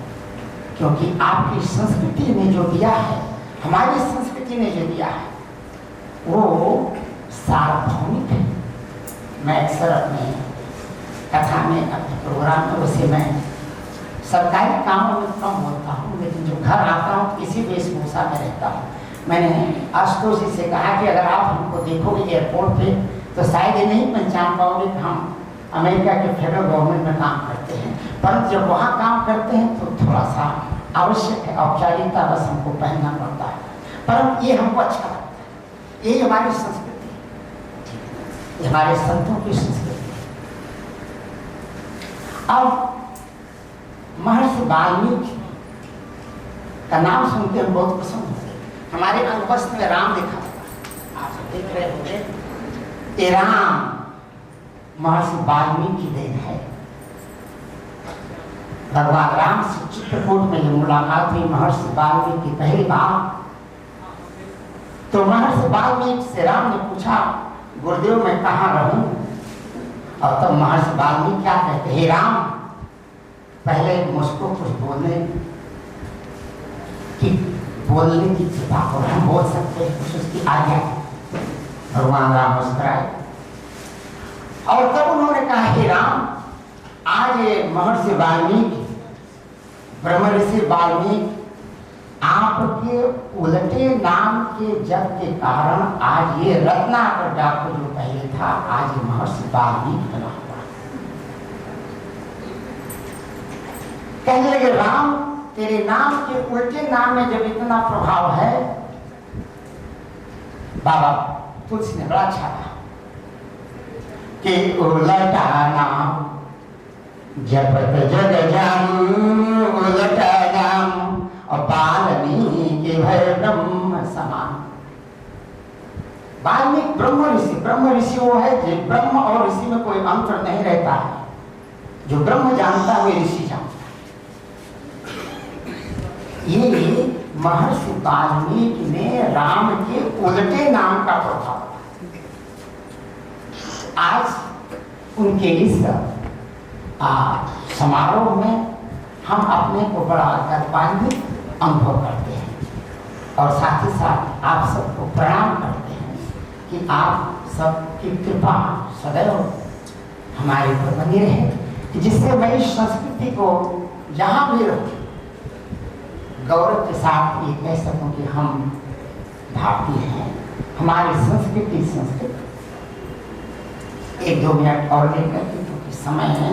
Speaker 9: क्योंकि आपकी संस्कृति ने जो दिया है, हमारी संस्कृति ने जो दिया है वो सार्वभौमिक है। मैं अक्सर अपने कथा में, अपने प्रोग्राम में उसे मैं सरकारी कामों में कम बोलता हूँ, लेकिन जब घर आता हूँ इसी वेशभूषा में रहता हूँ। मैंने आशुतोष जी से कहा कि अगर आप हमको देखोगे एयरपोर्ट पे तो शायद ये नहीं पहचान पाओगे कि हम अमेरिका के फेडरल गवर्नमेंट में काम करते हैं, परंतु जब वहाँ काम करते हैं तो थोड़ा सा आवश्यक है, औपचारिकता बस हमको पहनना पड़ता है, परंतु ये हमको अच्छा लगता है। यही हमारी संस्कृति है, हमारे संतों की संस्कृति है। अब महर्षि वाल्मीकि का नाम सुनते हम बहुत पसंद होते। हमारे अंगवस्त्र में राम लिखा हुआ, आप सब देख रहे होंगे। ये राम महर्षि वाल्मीकि की देन है। भगवान राम से चित्रकूट में जब मुलाकात हुई महर्षि वाल्मीकि की पहली बार, तो महर्षि वाल्मीकि से राम ने पूछा, गुरुदेव मैं कहाँ रहूं? और तब महर्षि वाल्मीकि क्या कहते, हे राम, पहले मुझको कुछ बोलने की कृपा करो, हम बोल सकते हैं, कुछ उसकी आज्ञा। भगवान राम मुस्कुराए और तब उन्होंने कहा, हे राम, आज ये महर्षि वाल्मीकि, ब्रह्म ऋषि वाल्मीकि, आपके उलटे नाम के जप के कारण आज ये रत्नाकर डाकू जो पहले था, आज ये महर्षि वाल्मीकि बना हुआ। कहने लगे, राम, तेरे नाम के उल्टे नाम में जब इतना प्रभाव है, बाबा तुलसी ने बड़ा अच्छा कहा कि उलटा नाम जपत जग जाम, उलटा नाम और वाल्मीकि भय ब्रह्म समान। वाल्मीकि ब्रह्म ऋषि वो है जो ब्रह्म और ऋषि में कोई अंतर नहीं रहता है। जो ब्रह्म जानता है वे ऋषि जानता है। ये महर्षि वाल्मीकि ने राम के उल्टे नाम का प्रभाव। आज उनके इस समारोह में हम अपने को बड़ा गर्वान्वित अनुभव करते हैं और साथ ही साथ आप सबको प्रणाम करते हैं कि आप सबकी कृपा सदैव हमारे ऊपर बनी रहे, कि जिससे मैं इस संस्कृति को जहाँ भी रहूं गौरव के साथ ये कह सकूं कि हम भारतीय हैं, हमारी संस्कृति। एक दो मिनट और लेकर के क्योंकि समय है,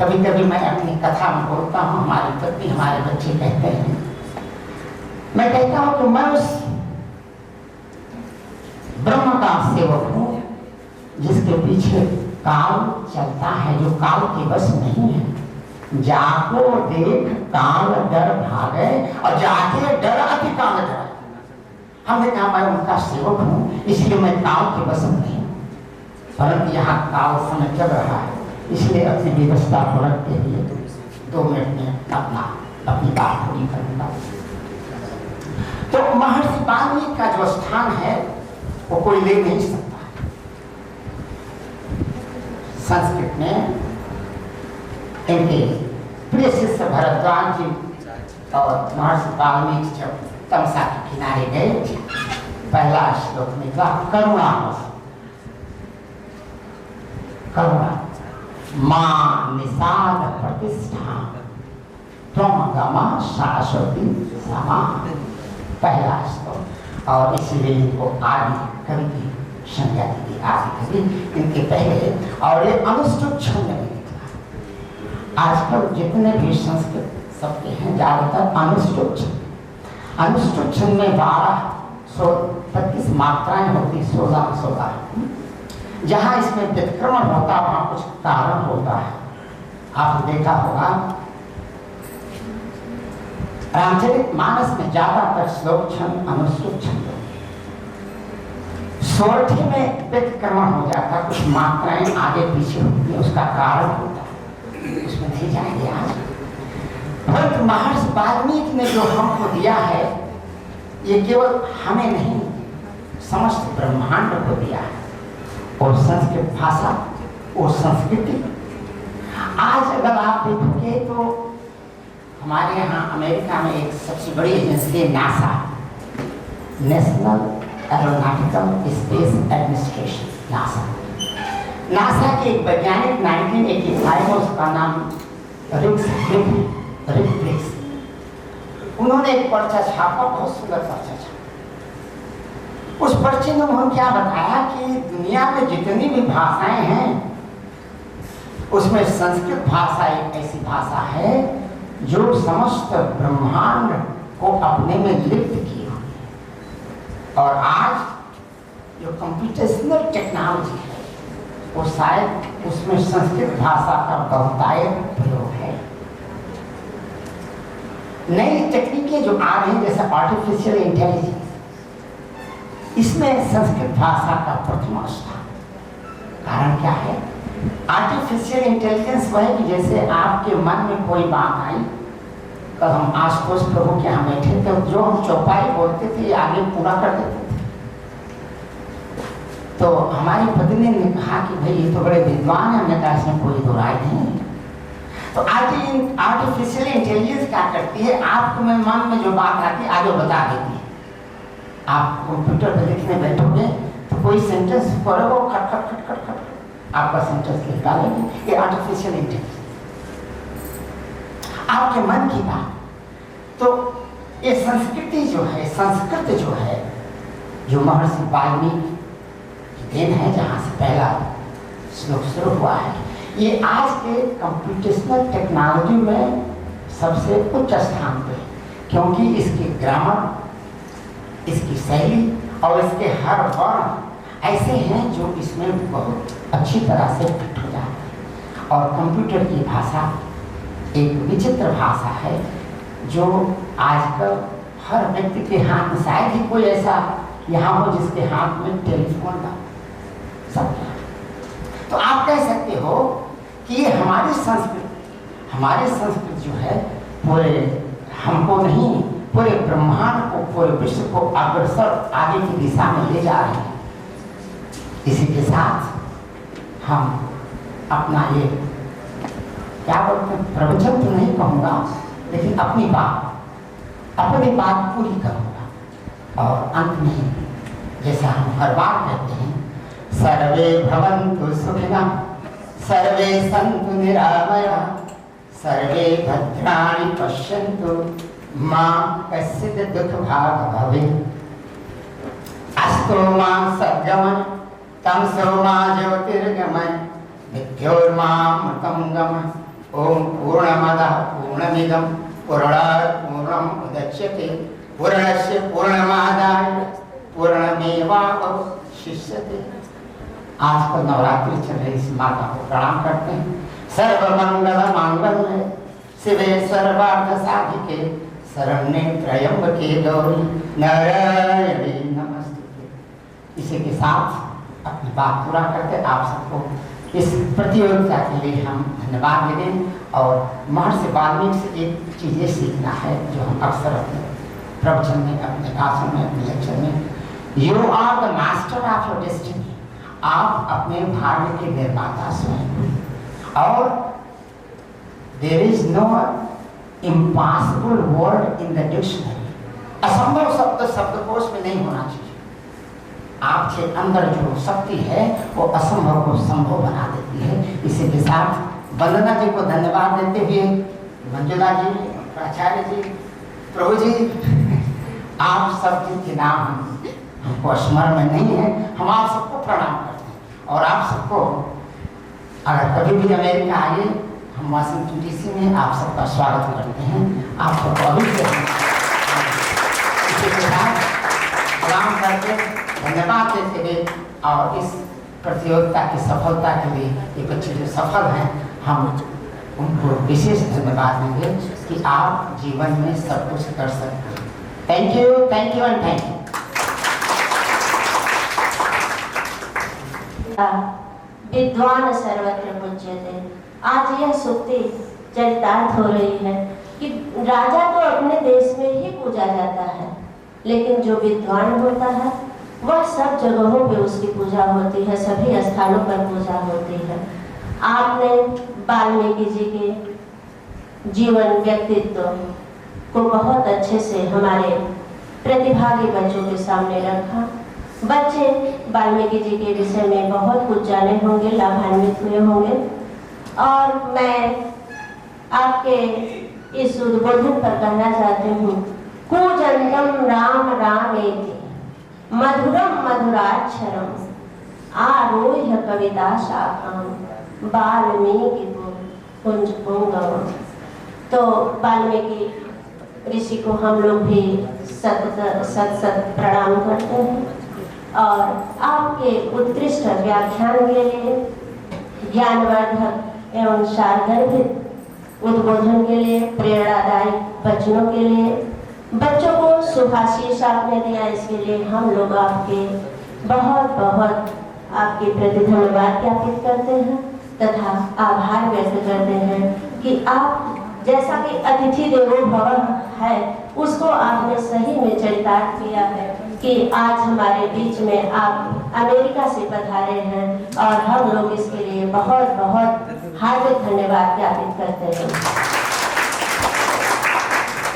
Speaker 9: कभी कभी मैं अपनी कथा में बोलता हूँ, हमारे पति हमारे बच्चे कहते हैं, मैं कहता हूँ कि मैं उस ब्रह्म का सेवक हूँ जिसके पीछे काल चलता है, जो काल के बस नहीं है। जाको देख काल डर भागे और जाके डर अति काल डर। हमने कहा मैं उनका सेवक हूँ, इसलिए मैं काल के बस नहीं हूँ, परंतु यहाँ काल समय चल रहा है, इसलिए अपनी व्यवस्था को रखते हुए 2 मिनट में अपनी बात पूरी करूंगा। तो महर्षि वाल्मीकि का जो स्थान है वो कोई ले नहीं सकता। संस्कृत में इनके प्रिय शिष्य भरद्वाज जी और महर्षि वाल्मीकि जब तमसा के किनारे गए, पहला श्लोक निकला करुणा मां निषाद प्रतिष्ठा त्वम गमा शाश्वती समा, पहला श्लोक। और इसलिए इनको आदि कवि की संज्ञा दी, आदि कवि इनके पहले, और ये अनुष्टुप छंद में निकला। आजकल जितने भी संस्कृत शब्द हैं ज्यादातर अनुष्टुप छंद में 12-25 मात्राएं होती, 16 जहाँ इसमें व्यतिक्रमण होता है वहाँ कुछ कारण होता है। आपने देखा होगा रामचरितमानस में ज्यादातर श्लोक छंद अनुष्टुप छंद, सोरठी में व्यतिक्रमण हो जाता, कुछ मात्राएं आगे पीछे होती है, उसका कारण होता है, उसमें नहीं जाएंगे आज। परंतु महर्षि वाल्मीकि ने जो हमको दिया है ये केवल हमें नहीं, समस्त ब्रह्मांड को दिया है। और संस्कृत भाषा और संस्कृति, आज अगर आप देखोगे तो हमारे यहाँ अमेरिका में एक सबसे बड़ी एजेंसी है NASA, national aeronautical space administration, NASA के एक वैज्ञानिक 1985 में, उसका नाम रिक ब्रिक्स, उन्होंने एक पर्चा छापा, बहुत सुंदर पर्चा छापा। उस पर्चे में उन्होंने क्या बताया कि दुनिया में जितनी भी भाषाएं हैं उसमें संस्कृत भाषा एक ऐसी भाषा है जो समस्त ब्रह्मांड को अपने में लिप्त की हुई है। और आज जो कंप्यूटेशनल टेक्नोलॉजी है वो शायद उसमें संस्कृत भाषा का बहुतायत प्रयोग है। नई तकनीकें जो आ रही हैं जैसे आर्टिफिशियल इंटेलिजेंस, इसमें संस्कृत भाषा का प्रथम स्थान। कारण क्या है? आर्टिफिशियल इंटेलिजेंस वह है कि जैसे आपके मन में कोई बात आई, कल हम आशुतोष प्रभु के यहाँ बैठे थे, जो हम चौपाई बोलते थे आगे पूरा कर देते थे। तो हमारी पत्नी ने कहा कि भाई ये तो बड़े विद्वान है, हमने कहा इसमें कोई दो राय नहीं। तो आर्टिफिशियल इंटेलिजेंस क्या करती है, आपको में मन में जो बात आती है आगे बता देती है। आप कंप्यूटर पर लिखने बैठोगे तो कोई सेंटेंस पढ़ोगे खट खट खट खट खट आपका सेंटेंस लिख डालेगी। ये आर्टिफिशियल इंटेलिजेंस आपके मन की बात। तो ये संस्कृति जो है, संस्कृत जो है, जो महर्षि वाल्मीकि की देन है, जहाँ से पहला श्लोक शुरू हुआ है, ये आज के कंप्यूटेशनल टेक्नोलॉजी में सबसे उच्च स्थान पे है, क्योंकि इसकी ग्रामर, इसकी शैली और इसके हर वर्ण ऐसे हैं जो इसमें बहुत अच्छी तरह से फिट हो जाते हैं। और कंप्यूटर की भाषा एक विचित्र भाषा है जो आजकल हर व्यक्ति के हाथ में, शायद ही कोई ऐसा यहाँ हो जिसके हाथ में टेलीफोन ना सब। तो आप कह सकते हो कि ये हमारी संस्कृति जो है पूरे हमको नहीं, पूरे ब्रह्मांड को, पूरे विश्व को अग्रसर आगे की दिशा में ले जा रहे हैं। इसी के साथ हम अपना ये क्या बोलते हैं, प्रवचन तो नहीं कहूँगा, लेकिन अपनी बात पूरी करूँगा। और अंत में जैसा हम हर बार कहते हैं, सर्वे भवन्तु सुखिनः, सर्वे सन्तु निरामयाः, सर्वे भद्राणि पश्यन्तु, मा कश्चित् दुःखभाग् भवेत्। अस्तो मा सद्गमय, तमसो मा ज्योतिर्गमय, मृत्योर्मामृतं गमय। ओम पूर्णमदः पूर्णमिदं पूर्णात् पूर्णमुदच्यते, पूर्णस्य पूर्णमादाय पूर्णमेवावशिष्यते। आज को नवरात्रि चल रही, इस माता को प्रणाम करते हैं। सर्वमंगल मांगल्ये शिवे सर्वार्थ साधिके, शरण्ये त्र्यंबके गौरी नारायणी नमस्ते। इसी के साथ अपनी बात पूरा करते आप सबको इस प्रतियोगिता के लिए हम धन्यवाद दें। और महर्षि वाल्मीकि से एक चीज़ें सीखना है जो हम अक्सर अपने प्रवचन में, अपने भाषण में, अपने लेक्चर में, you are the master of your destiny. आप अपने भाग्य के निर्माता स्वयं। और there is no impossible word in the dictionary. असंभव शब्द शब्दकोश में नहीं होना चाहिए। आपके अंदर जो शक्ति है वो असंभव को संभव बना देती है। इसी के साथ वंदना जी को धन्यवाद देते हुए, मंजुला जी, प्राचार्य जी, प्रभु जी, आप सब जिनके नाम हमको स्मरण में नहीं है, हम आप सबको प्रणाम करते हैं। और आप सबको अगर कभी भी अमेरिका आइए, हम वाशिंगटन डीसी में आप सबका स्वागत करते हैं। आप सबको अभी से इसी के साथ प्रणाम करके धन्यवाद देते हुए और इस प्रतियोगिता की सफलता के लिए ये बच्चे जो सफल हैं, हम उनको विशेष धन्यवाद देंगे कि आप जीवन में सब कुछ कर सकते हैं। Thank you and thank you.
Speaker 4: विद्वान सर्वत्र पूज्यते। आज यह सूक्ति चरितार्थ हो रही है कि राजा तो अपने देश में ही पूजा जाता है, लेकिन जो विद्वान होता है वह सब जगहों पे उसकी पूजा होती है, सभी स्थानों पर पूजा होती है। आपने वाल्मीकि जी के जीवन व्यक्तित्व को बहुत अच्छे से हमारे प्रतिभागी बच्चों के सामने रखा। बच्चे वाल्मीकि जी के विषय में बहुत कुछ जाने होंगे, लाभान्वित हुए होंगे। और मैं आपके इस उद्बोधन पर कहना चाहती हूँ, कूजंतम राम रामेति मधुरम मधुराक्षरम आरोह्य कविता शाखाम वाल्मीकि कुंज पुंगवम। तो वाल्मीकि ऋषि को हम लोग भी सत प्रणाम करते हैं। और आपके उत्कृष्ट व्याख्यान के लिए, ज्ञानवर्धक एवं सारगर्भित उद्बोधन के लिए, प्रेरणादायी वचनों के लिए, बच्चों को शुभाशीष आपने दिया, इसके लिए हम लोग आपके बहुत बहुत आपके प्रति धन्यवाद ज्ञापित करते हैं तथा आभार व्यक्त करते हैं कि आप जैसा कि अतिथि देवो भव है, उसको आपने सही में चरितार्थ किया है कि आज हमारे बीच में आप अमेरिका से पधारे हैं और हम लोग इसके लिए बहुत बहुत हार्दिक धन्यवाद ज्ञापित करते हैं।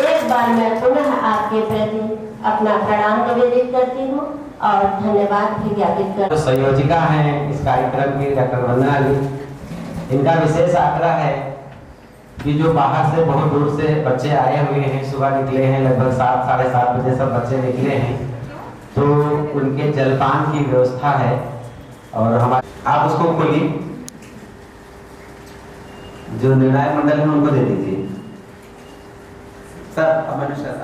Speaker 4: एक बार मैं पुनः आपके प्रति अपना प्रणाम निवेदित करती हूँ और धन्यवाद भी ज्ञापित कर।
Speaker 6: संयोजिका हैं इस कार्यक्रम की डॉक्टर वंदना जी, इनका विशेष आग्रह है कि जो बाहर से बहुत दूर से बच्चे आए हुए हैं, सुबह निकले हैं, लगभग 7 साढ़े 7 बजे सब बच्चे निकले हैं, तो उनके जलपान की व्यवस्था है और हमारे आप उसको खोलिए, जो निर्णायक मंडल है उनको दे दीजिए सर। अमन सर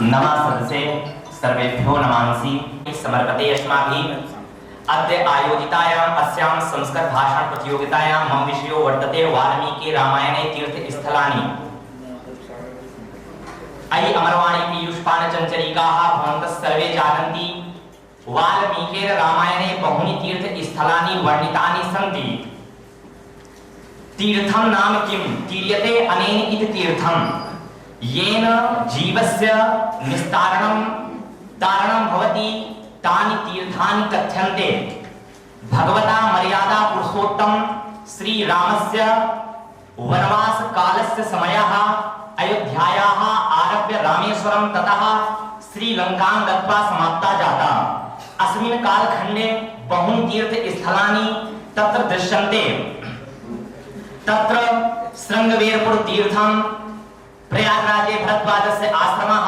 Speaker 10: नमस्ते सर्वेभ्यो नमांसि समर्पते अस्माभिः अद्य आयोजितायाम् अस्यां संस्कृत भाषण प्रतियोगितायां मम विषयो वर्तते वाल्मीकि रामायणे तीर्थस्थलानि। अयि अमरवाणी पीयूषपान चञ्चलिकाः भवन्तः सर्वे जानन्ति वाल्मीकेर रामायणे बहूनि तीर्थस्थलानि वर्णितानि सन्ति। तीर्थं नाम किं? तीर्यते अनेन इति तीर्थं येन जीवस्य निस्तारणं तारणं भवति तानि तीर्थानि कथ्यन्ते। भगवता मर्यादा पुरुषोत्तम श्री रामस्य वनवास कालस्य समयः अयोध्यायाः आरभ्य रामेश्वरं ततः श्रीलंकां गत्वा समाप्ता जाता। अस्मिन् कालखण्डे बहूनि तीर्थस्थलानि तत्र दृश्यन्ते। तत्र शृंगवेरपुर तीर्थं, प्रयागराजे भरद्वाजस्य आश्रमः,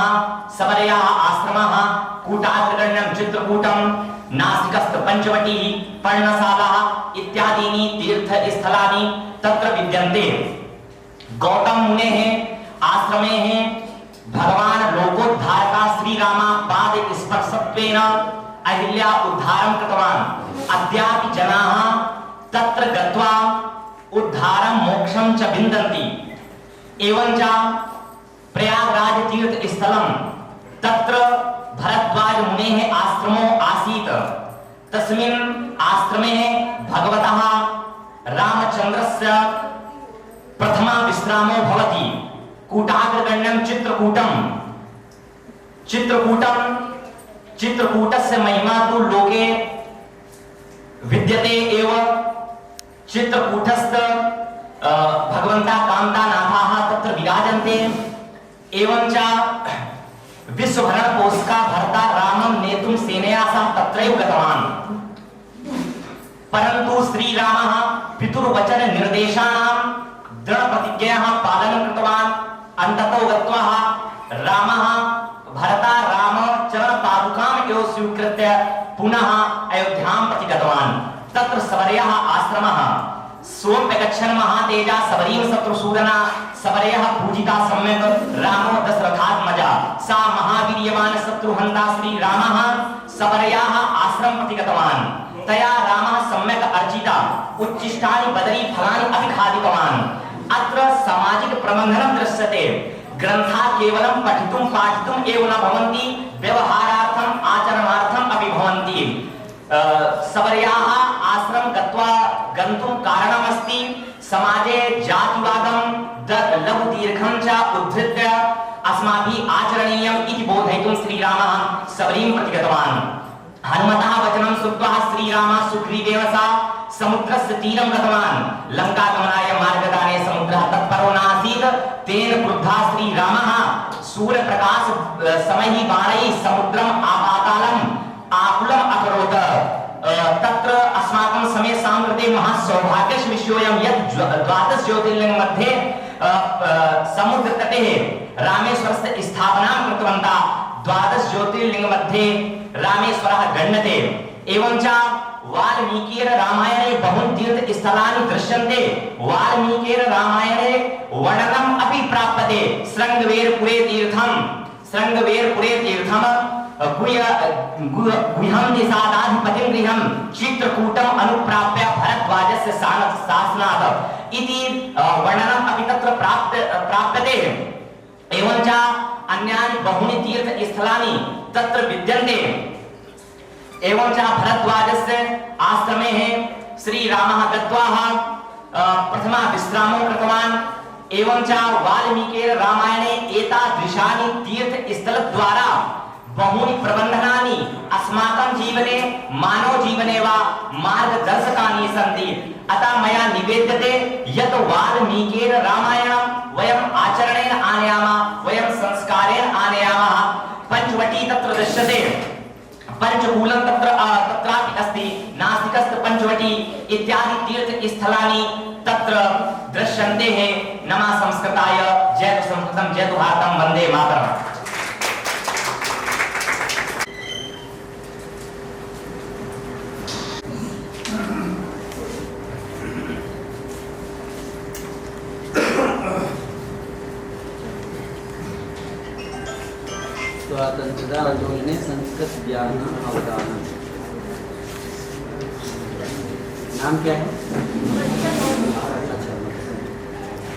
Speaker 10: सबर्याः आश्रमः, कूटाग्रगण्यं चित्रकूटं, नासिकस्थ पंचवटी, पर्णशाला इत्यादीनि तीर्थस्थलानि तत्र विद्यन्ते। गौतम मुनेः आश्रमेः भगवान लोकोद्धारका श्रीरामा पाद स्पर्शत्वेन अहिल्या उद्धारं कृतवान्। अद्यापि जनाः तत्र गत्वा उद्धारं मोक्षं च विन्दन्ति। एवञ्च प्रयागराज तीर्थ स्थलं तत्र भरद्वाज मुनेः आश्रमो आसीत्। तस्मिन् आश्रमे भगवतः रामचन्द्रस्य प्रथमा विश्रामो भवति। कूटाग्रगण्यं चित्रकूटस्य महिमा तु लोके विद्यते एव। चित्रकूटस्थ भगवन्ता कान्तानाथाः तत्र विराजन्ते। एवञ्च विश्वभरणपोषका भर्ता रामं नेतुं सेनया सह तत्रैव गतवान्। परन्तु श्रीरामः पितुर्वचन निर्देशानां दृढप्रतिज्ञायाः पालनं कृतवान्। अन्ततो गत्वा रामः भरता रामचरणपादुकाम् एव स्वीकृत्य पुनः अयोध्यां प्रति गतवान्। तत्र सबर्याः आश्रमः सोऽप्यगच्छन् महातेजा सबरीं शत्रुसूदना। सबर्यः पूजिता सम्यक् रामो दशरथात्मजा। सा महावीर्यवान् शत्रुहन्ता श्रीरामः सबर्याः आश्रमं प्रति गतवान्। तया रामः सम्यक् अर्चिता उच्छिष्टानि बदरी फलानि अपि खादितवान्। अत्र सामाजिक प्रबन्धनं दृश्यते। ग्रन्थाः केवलं पठितुं पाठितुम् एव न भवन्ति, व्यवहारार्थम् आचरणार्थम् अपि भवन्ति। सबर्याः आश्रमं गन्तुं कारणमस्ति समाजे जातिवादं लघु दीर्घं च उद्धृत्य अस्माभिः आचरणीयम् इति बोधयितुं श्रीरामः सबरीं प्रति गतवान्। हनुमतः वचनं श्रुत्वा श्रीरामः सुग्रीवेण सह समुद्रस्य तीरं गतवान्। लङ्कागमनाय मार्गदाने समुद्रः तत्परो नासीत्। तेन क्रुद्धः श्रीरामः सूर्यप्रकाश समैः बाणैः समुद्रम् आपातालम् आकुलम् अकरोत्। तत्र अस्माकं समय सांकृते महासौभाग्यस्य विषयोऽयं यत् 12 ज्योतिर्लिङ्ग मध्ये समुद्रतटे रामेश्वरस्य स्थापनां कृतवन्तः। 12 ज्योतिर्लिङ्ग मध्ये रामेश्वरः गण्यते। एवञ्च वाल्मीकिर रामायणे बहूनि तीर्थस्थलानि दृश्यन्ते। वाल्मीकिर रामायणे वर्णनम् अपि प्राप्यते। शृंगवेरपुरे तीर्थं गुह्यं निषादाधिपतिं गृहं चित्रकूटम् अनुप्राप्य भरद्वाजस्य शासनात् इति वर्णनम् अपि तत्र प्राप्यते। एवञ्च अन्यानि बहूनि तीर्थस्थलानि तत्र विद्यन्ते। एवञ्च भरद्वाजस्य आश्रमे श्रीरामः गत्वा प्रथमा विश्रामो कृतवान्। एवं च वाल्मीकिर रामायणे एतादृशानि तीर्थस्थलद्वारा बहूनि प्रबन्धनानि अस्माकं जीवने मानव जीवने वा मार्गदर्शकानि सन्ति। अतः मया निवेद्यते यत् वाल्मीकिर रामायणं वयम् आचरणेन आनयामः, वयं संस्कारेण आनयामः। पंचवटी तत्र दृश्यते, पंचकूलं तत्रापि अस्ति, नासिकस्थ पंचवटी इत्यादि तीर्थस्थलानि तत्र दृश्यन्ते हैं। नमः संस्कृताय, जयतु संस्कृतं, जयतु भारतं, वन्दे मातरम्।
Speaker 2: स्वतंत्रता आंदोलने संस्कृत ज्ञान अवदान। नाम क्या है?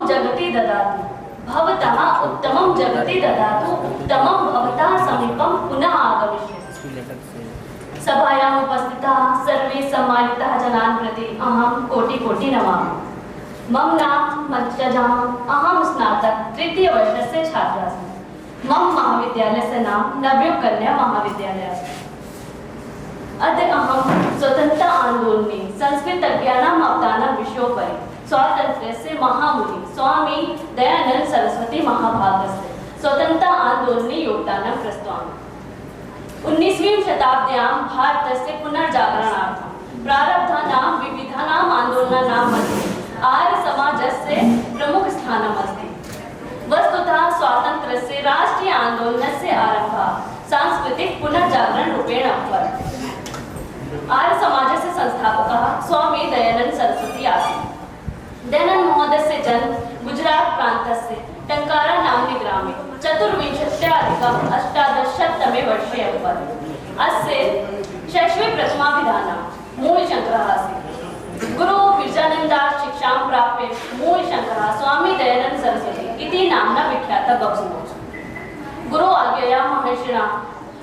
Speaker 11: जगति ददातु भवतः उत्तमं जगति ददातु उत्तमं भवतः समीपं पुनः आगमिष्यति। सभायाम् उपस्थिताः सर्वे सम्मानिताः जनान् प्रति अहं कोटि नमामि। मम नाम मत्स्यजाम, अहं स्नातक तृतीय वर्षस्य छात्रा अस्मि। मम महाविद्यालयस्य नाम नवयुग कन्या महाविद्यालय अस्ति। अद्य अहं स्वतन्त्रता आन्दोलने संस्कृतज्ञानाम् अवदानं विषयोपरि स्वातन्त्र्यस्य महामुनि स्वामी दयानन्द सरस्वती महाभागस्य स्वतन्त्रता आन्दोलने योगदानं प्रस्तौमि। 19वीं शताब्द्यां भारतस्य पुनर्जागरणार्थं प्रारब्धानां विविधानां आन्दोलनानां मध्ये आर्य समाजस्य प्रमुख स्थानम् अस्ति। वस्तुतः स्वातन्त्र्यस्य राष्ट्रीय आन्दोलनस्य आरम्भः सांस्कृतिक पुनर्जागरण रूपेण अभवत्। आर्य समाजस्य संस्थापकः स्वामी दयानन्द सरस्वती आसीत्। दयानन्द महोदयस्य जन्म गुजरात प्रान्तस्य टंकारा नाम्नि ग्रामे 24-अधिक-1800तमे वर्षे अभवत्। अस्य शैक्षणिक प्रतिभाविधानं मूलशङ्करः आसीत्। गुरु विरजानन्दात् शिक्षां प्राप्य मूलशङ्करः स्वामी दयानन्द सरस्वती इति नाम्ना विख्यातः बभूव। गुरु आज्ञया महर्षिणा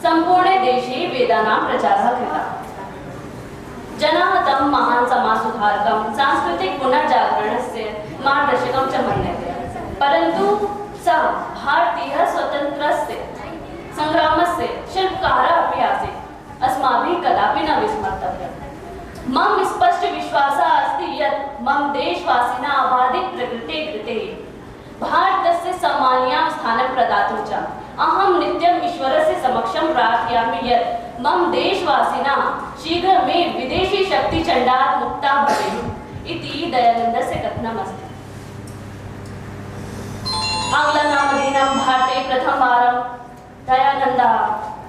Speaker 11: सम्पूर्णे देशे वेदानां प्रचारः कृतः। जनाः तं महान् समाजसुधारकं सांस्कृतिक पुनर्जागरणस्य मार्गदर्शकं च मन्यते। परन्तु सः भारतीय स्वतन्त्रस्य संग्रामस्य शिल्पकारः अपि आसीत्। अस्माभिः कदापि न विस्मर्तव्यम्। मम स्पष्ट विश्वासः अस्ति यत् मम देशवासिनः अबाधित प्रकृते कृते भारतस्य सम्माननीयं स्थानं प्रदातुं च अहं नित्यम् ईश्वरस्य समक्षं प्रार्थयामि यत् मम देशवासिनः शीघ्रमेव विदेशी शक्तिचण्डात् मुक्ताः भवेयुः इति दयानन्दस्य कथनमस्ति। आङ्ग्लनामधीनं भारते प्रथमवारं दयानन्दः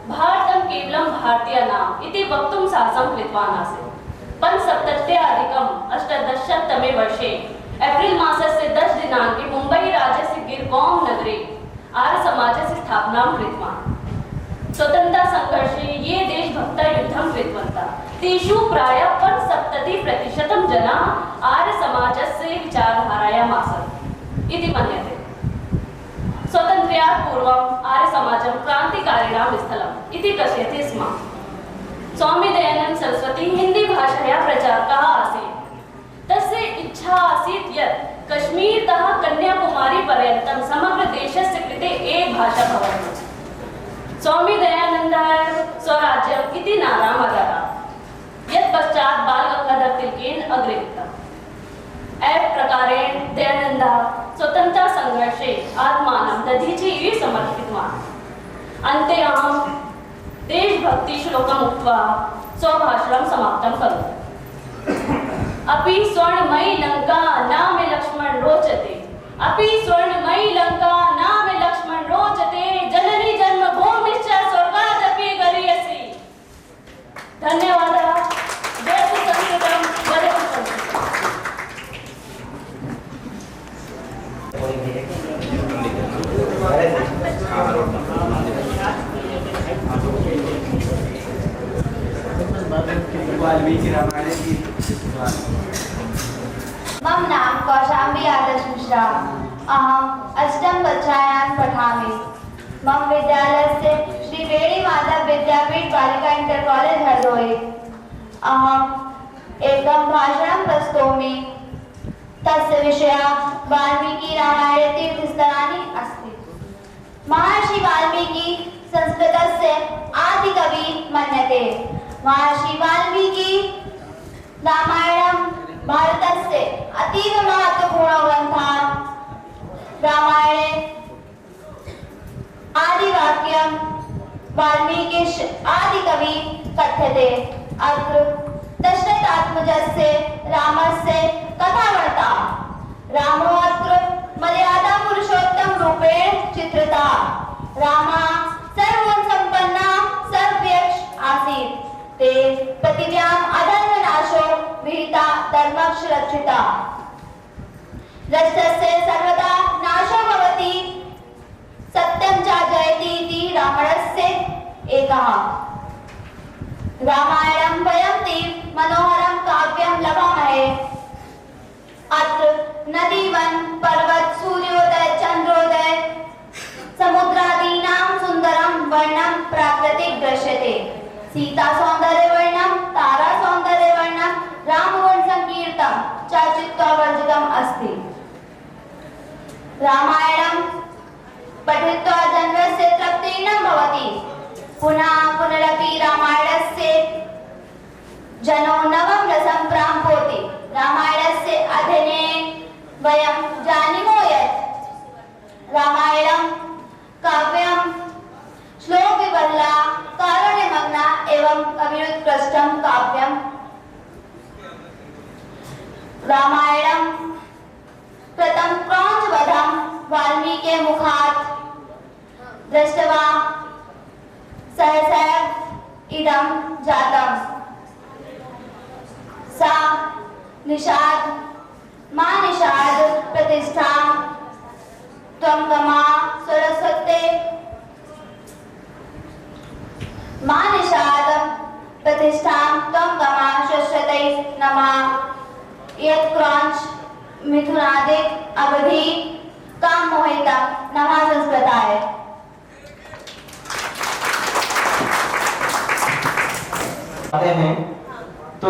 Speaker 11: भारतं केवलं भारतीयानाम् इति वक्तुं साहसं कृतवान् आसीत्। 75-अधिक-18तमे वर्षे एप्रिल मासस्य 10 दिनाङ्के मुम्बै राज्यस्य गिरगांव नगरे आर्य समाजस्य स्थापनां कृतवान्। स्वतन्त्रता संघर्षे ये देशभक्ताः युद्धं कृतवन्तः तेषु प्रायः 75% जनाः आर्य समाजस्य विचारधारायाम् आसन् इति मन्यते। स्वातन्त्र्यात् पूर्वम् आर्य समाजं क्रान्तिकारिणां स्थलम् इति कथ्यते स्म। स्वामी दयानन्द सरस्वती हिंदी भाषायाः प्रचारकः आसीत्। तस्य इच्छा आसीत् यत् कश्मीरतः कन्याकुमारी पर्यन्तं समग्र देशस्य कृते एक भाषा भवतु। स्वामी दयानन्दः स्वराज्यम् इति नाराम् अददात्, यत् पश्चात् बाल गंगाधर तिलकेन अग्रहीतम्। एवं प्रकारेण दयानन्दः स्वतन्त्रता संघर्षे आत्मानं दधीचि इव समर्पितवान्। अन्ते अहं देशभक्ति श्लोकम् उक्त्वा स्वभाषणं समाप्तं करोमि। अपि स्वर्णमयी लंका न मे लक्ष्मण रोचते, अपि स्वर्णमयी लंका न मे लक्ष्मण रोचते, जननी जन्मभूमिश्च स्वर्गादपि गरीयसी। धन्यवादः। जयतु संस्कृतं, वदतु संस्कृतम्।
Speaker 2: वाल्मीकि रामायण की
Speaker 1: मम नाम कौशाम्बी आदर्श मिश्रा। अहम् 8म कक्षायां पठामि। मम विद्यालयस्य श्री वेणी माधव विद्यापीठ बालिका इंटर कॉलेज हरदोई। अहम् एकं भाषणं प्रस्तौमि। तस्य विषया वाल्मीकि रामायणे तीर्थस्थलानि अस्ति। महर्षि वाल्मीकि संस्कृतस्य आदिकवि मन्यते। महर्षि वाल्मीकि रामायणं भारतस्य अतीव महत्वपूर्ण ग्रन्थः। रामायणे आदिवाक्यं वाल्मीकिश्च आदिकवि कथ्यते। अत्र दशरथात्मजस्य रामस्य कथा वर्ता। रामो अत्र मर्यादा पुरुषोत्तम रूपेण चित्रितः। रामः सर्वगुणसम्पन्नः सर्वज्ञ आसीत्। ते पृथिव्याम् अधर्मनाशो विहिता धर्मक्षरक्षिता। भ्रष्टस्य सर्वदा नाशो भवति सत्यं च जयति इति रामायणस्य एकः। रामायणं वयं तीव्र मनोहरं काव्यं लभामहे। अत्र नदी वन पर्वत सूर्योदय चंद्रोदय समुद्रादीनां सुंदरं वर्णनं प्राकृतिक दृश्यते। सीता सौंदर्य वर्णनं तारा सौंदर्य वर्णनं रामगुण संकीर्तनं च चित्तवर्जितम् अस्ति। रामायणं पठित्वा जनस्य तृप्तिः न भवति। पुनः पुनरपि रामायणस्य जनो नवं रसं प्राप्नोति। रामायणस्य अध्ययनेन वयं जानीमो यत् रामायणं काव्यं श्लोकविबला कारुण्यमग्ना एवं कविरुत्कृष्टं काव्यम्। रामायणं प्रथम क्रौञ्चवधं वाल्मीकि मुखात् दृष्ट्वा सहसैव इदं जातम्। सा निषाद मा निषाद प्रतिष्ठा त्वं गमा सरस्वते। मा निषाद प्रतिष्ठा त्वं गमा सरस्वते नमः। यत् क्रौञ्च मिथुनादिक अवधि काम मोहिता नमः संस्कृताय।
Speaker 6: हैं तो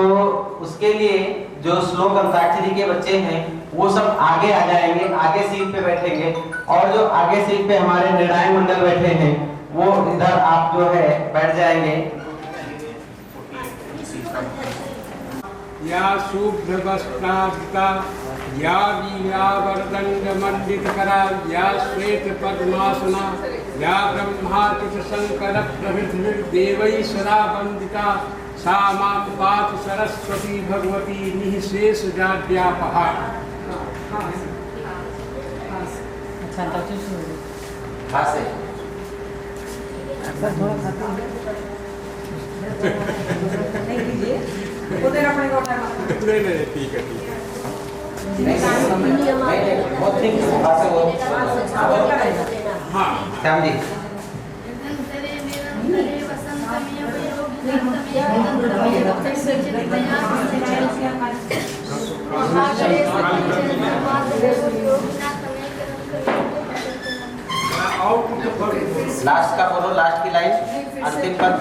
Speaker 6: उसके लिए जो श्लोक अंताक्षरी के बच्चे हैं वो सब आगे आ जाएंगे, आगे सीट पे बैठेंगे। और जो आगे सीट पे हमारे निर्णायक मंडल बैठे हैं वो इधर आप जो है बैठ जाएंगे।
Speaker 12: या शुभ्रवस्त्रावृता या वीणावरदण्डमण्डितकरा या श्वेतपद्मासना या ब्रह्माच्युतशङ्करप्रभृतिर्देवैः सदा वन्दिता सा मां पातु सरस्वती भगवती निःशेषजाड्यापहा।
Speaker 5: अच्छा तो
Speaker 6: हाँ से
Speaker 5: नहीं कीजिए वो देना पड़ेगा।
Speaker 12: नहीं ठीक है ठीक है।
Speaker 6: बहुत ठीक
Speaker 12: हाँ
Speaker 6: श्याम जी लास्ट का बोलो, लास्ट की लाइन अंतिम पद।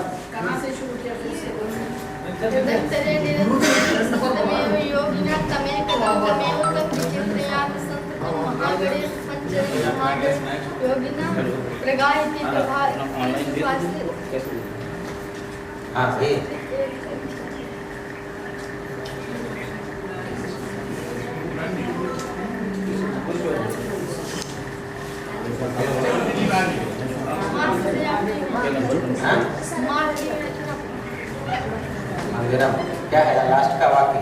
Speaker 6: हाँ सही। क्या है लास्ट का वाक्य?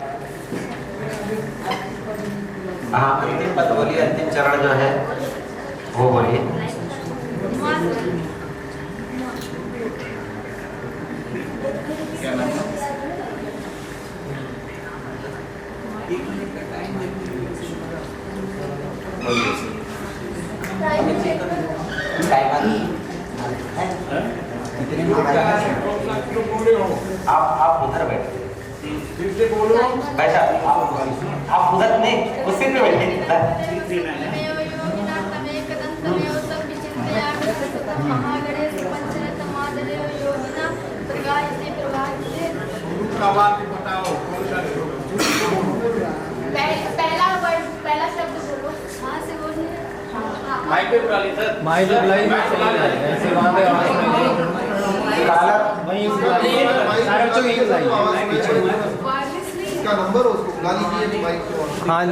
Speaker 6: हाँ अंतिम पद बोलिए, अंतिम चरण जो है वो बोलिए।
Speaker 12: क्या नाम है?
Speaker 6: आप उधर बैठे, बैठा आप उधर नहीं उसी पे बैठे।
Speaker 12: बताओ कौन सा
Speaker 1: पहला वर्ड
Speaker 2: पे बुला ली सर।
Speaker 7: माइक पे बुलाई ऐसे वहाँ पे आवाज वहीं सारे बच्चों की बुलाई
Speaker 13: इसका नंबर उसको बुला लीजिए माइक पे।
Speaker 6: हाँ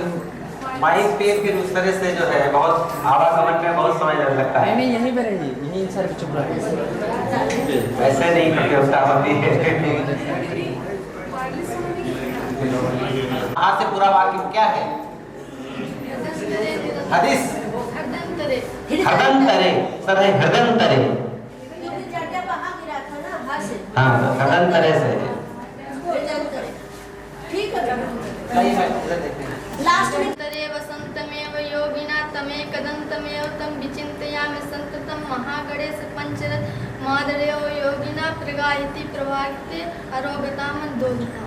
Speaker 6: माइक पे फिर उस तरह से जो है बहुत आवागमन में बहुत समय लगता है।
Speaker 7: नहीं यहीं पे रहिए, यहीं सारे बच्चों बुला
Speaker 6: ऐसे नहीं प्रतियोगिता होती है। आज से पूरा वाक्य क्या है? हदीस हृदंतरे सर है हृदंतरे। हाँ हृदंतरे से
Speaker 1: ठीक है लास्ट में तरे वसंतमेव योगिना तमे कदंतमेव तम विचिन्तयामि संततम महागणेश पंचरथ मादरेव योगिना प्रगायति प्रभाते अरोगताम दोहिता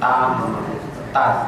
Speaker 6: ताम तास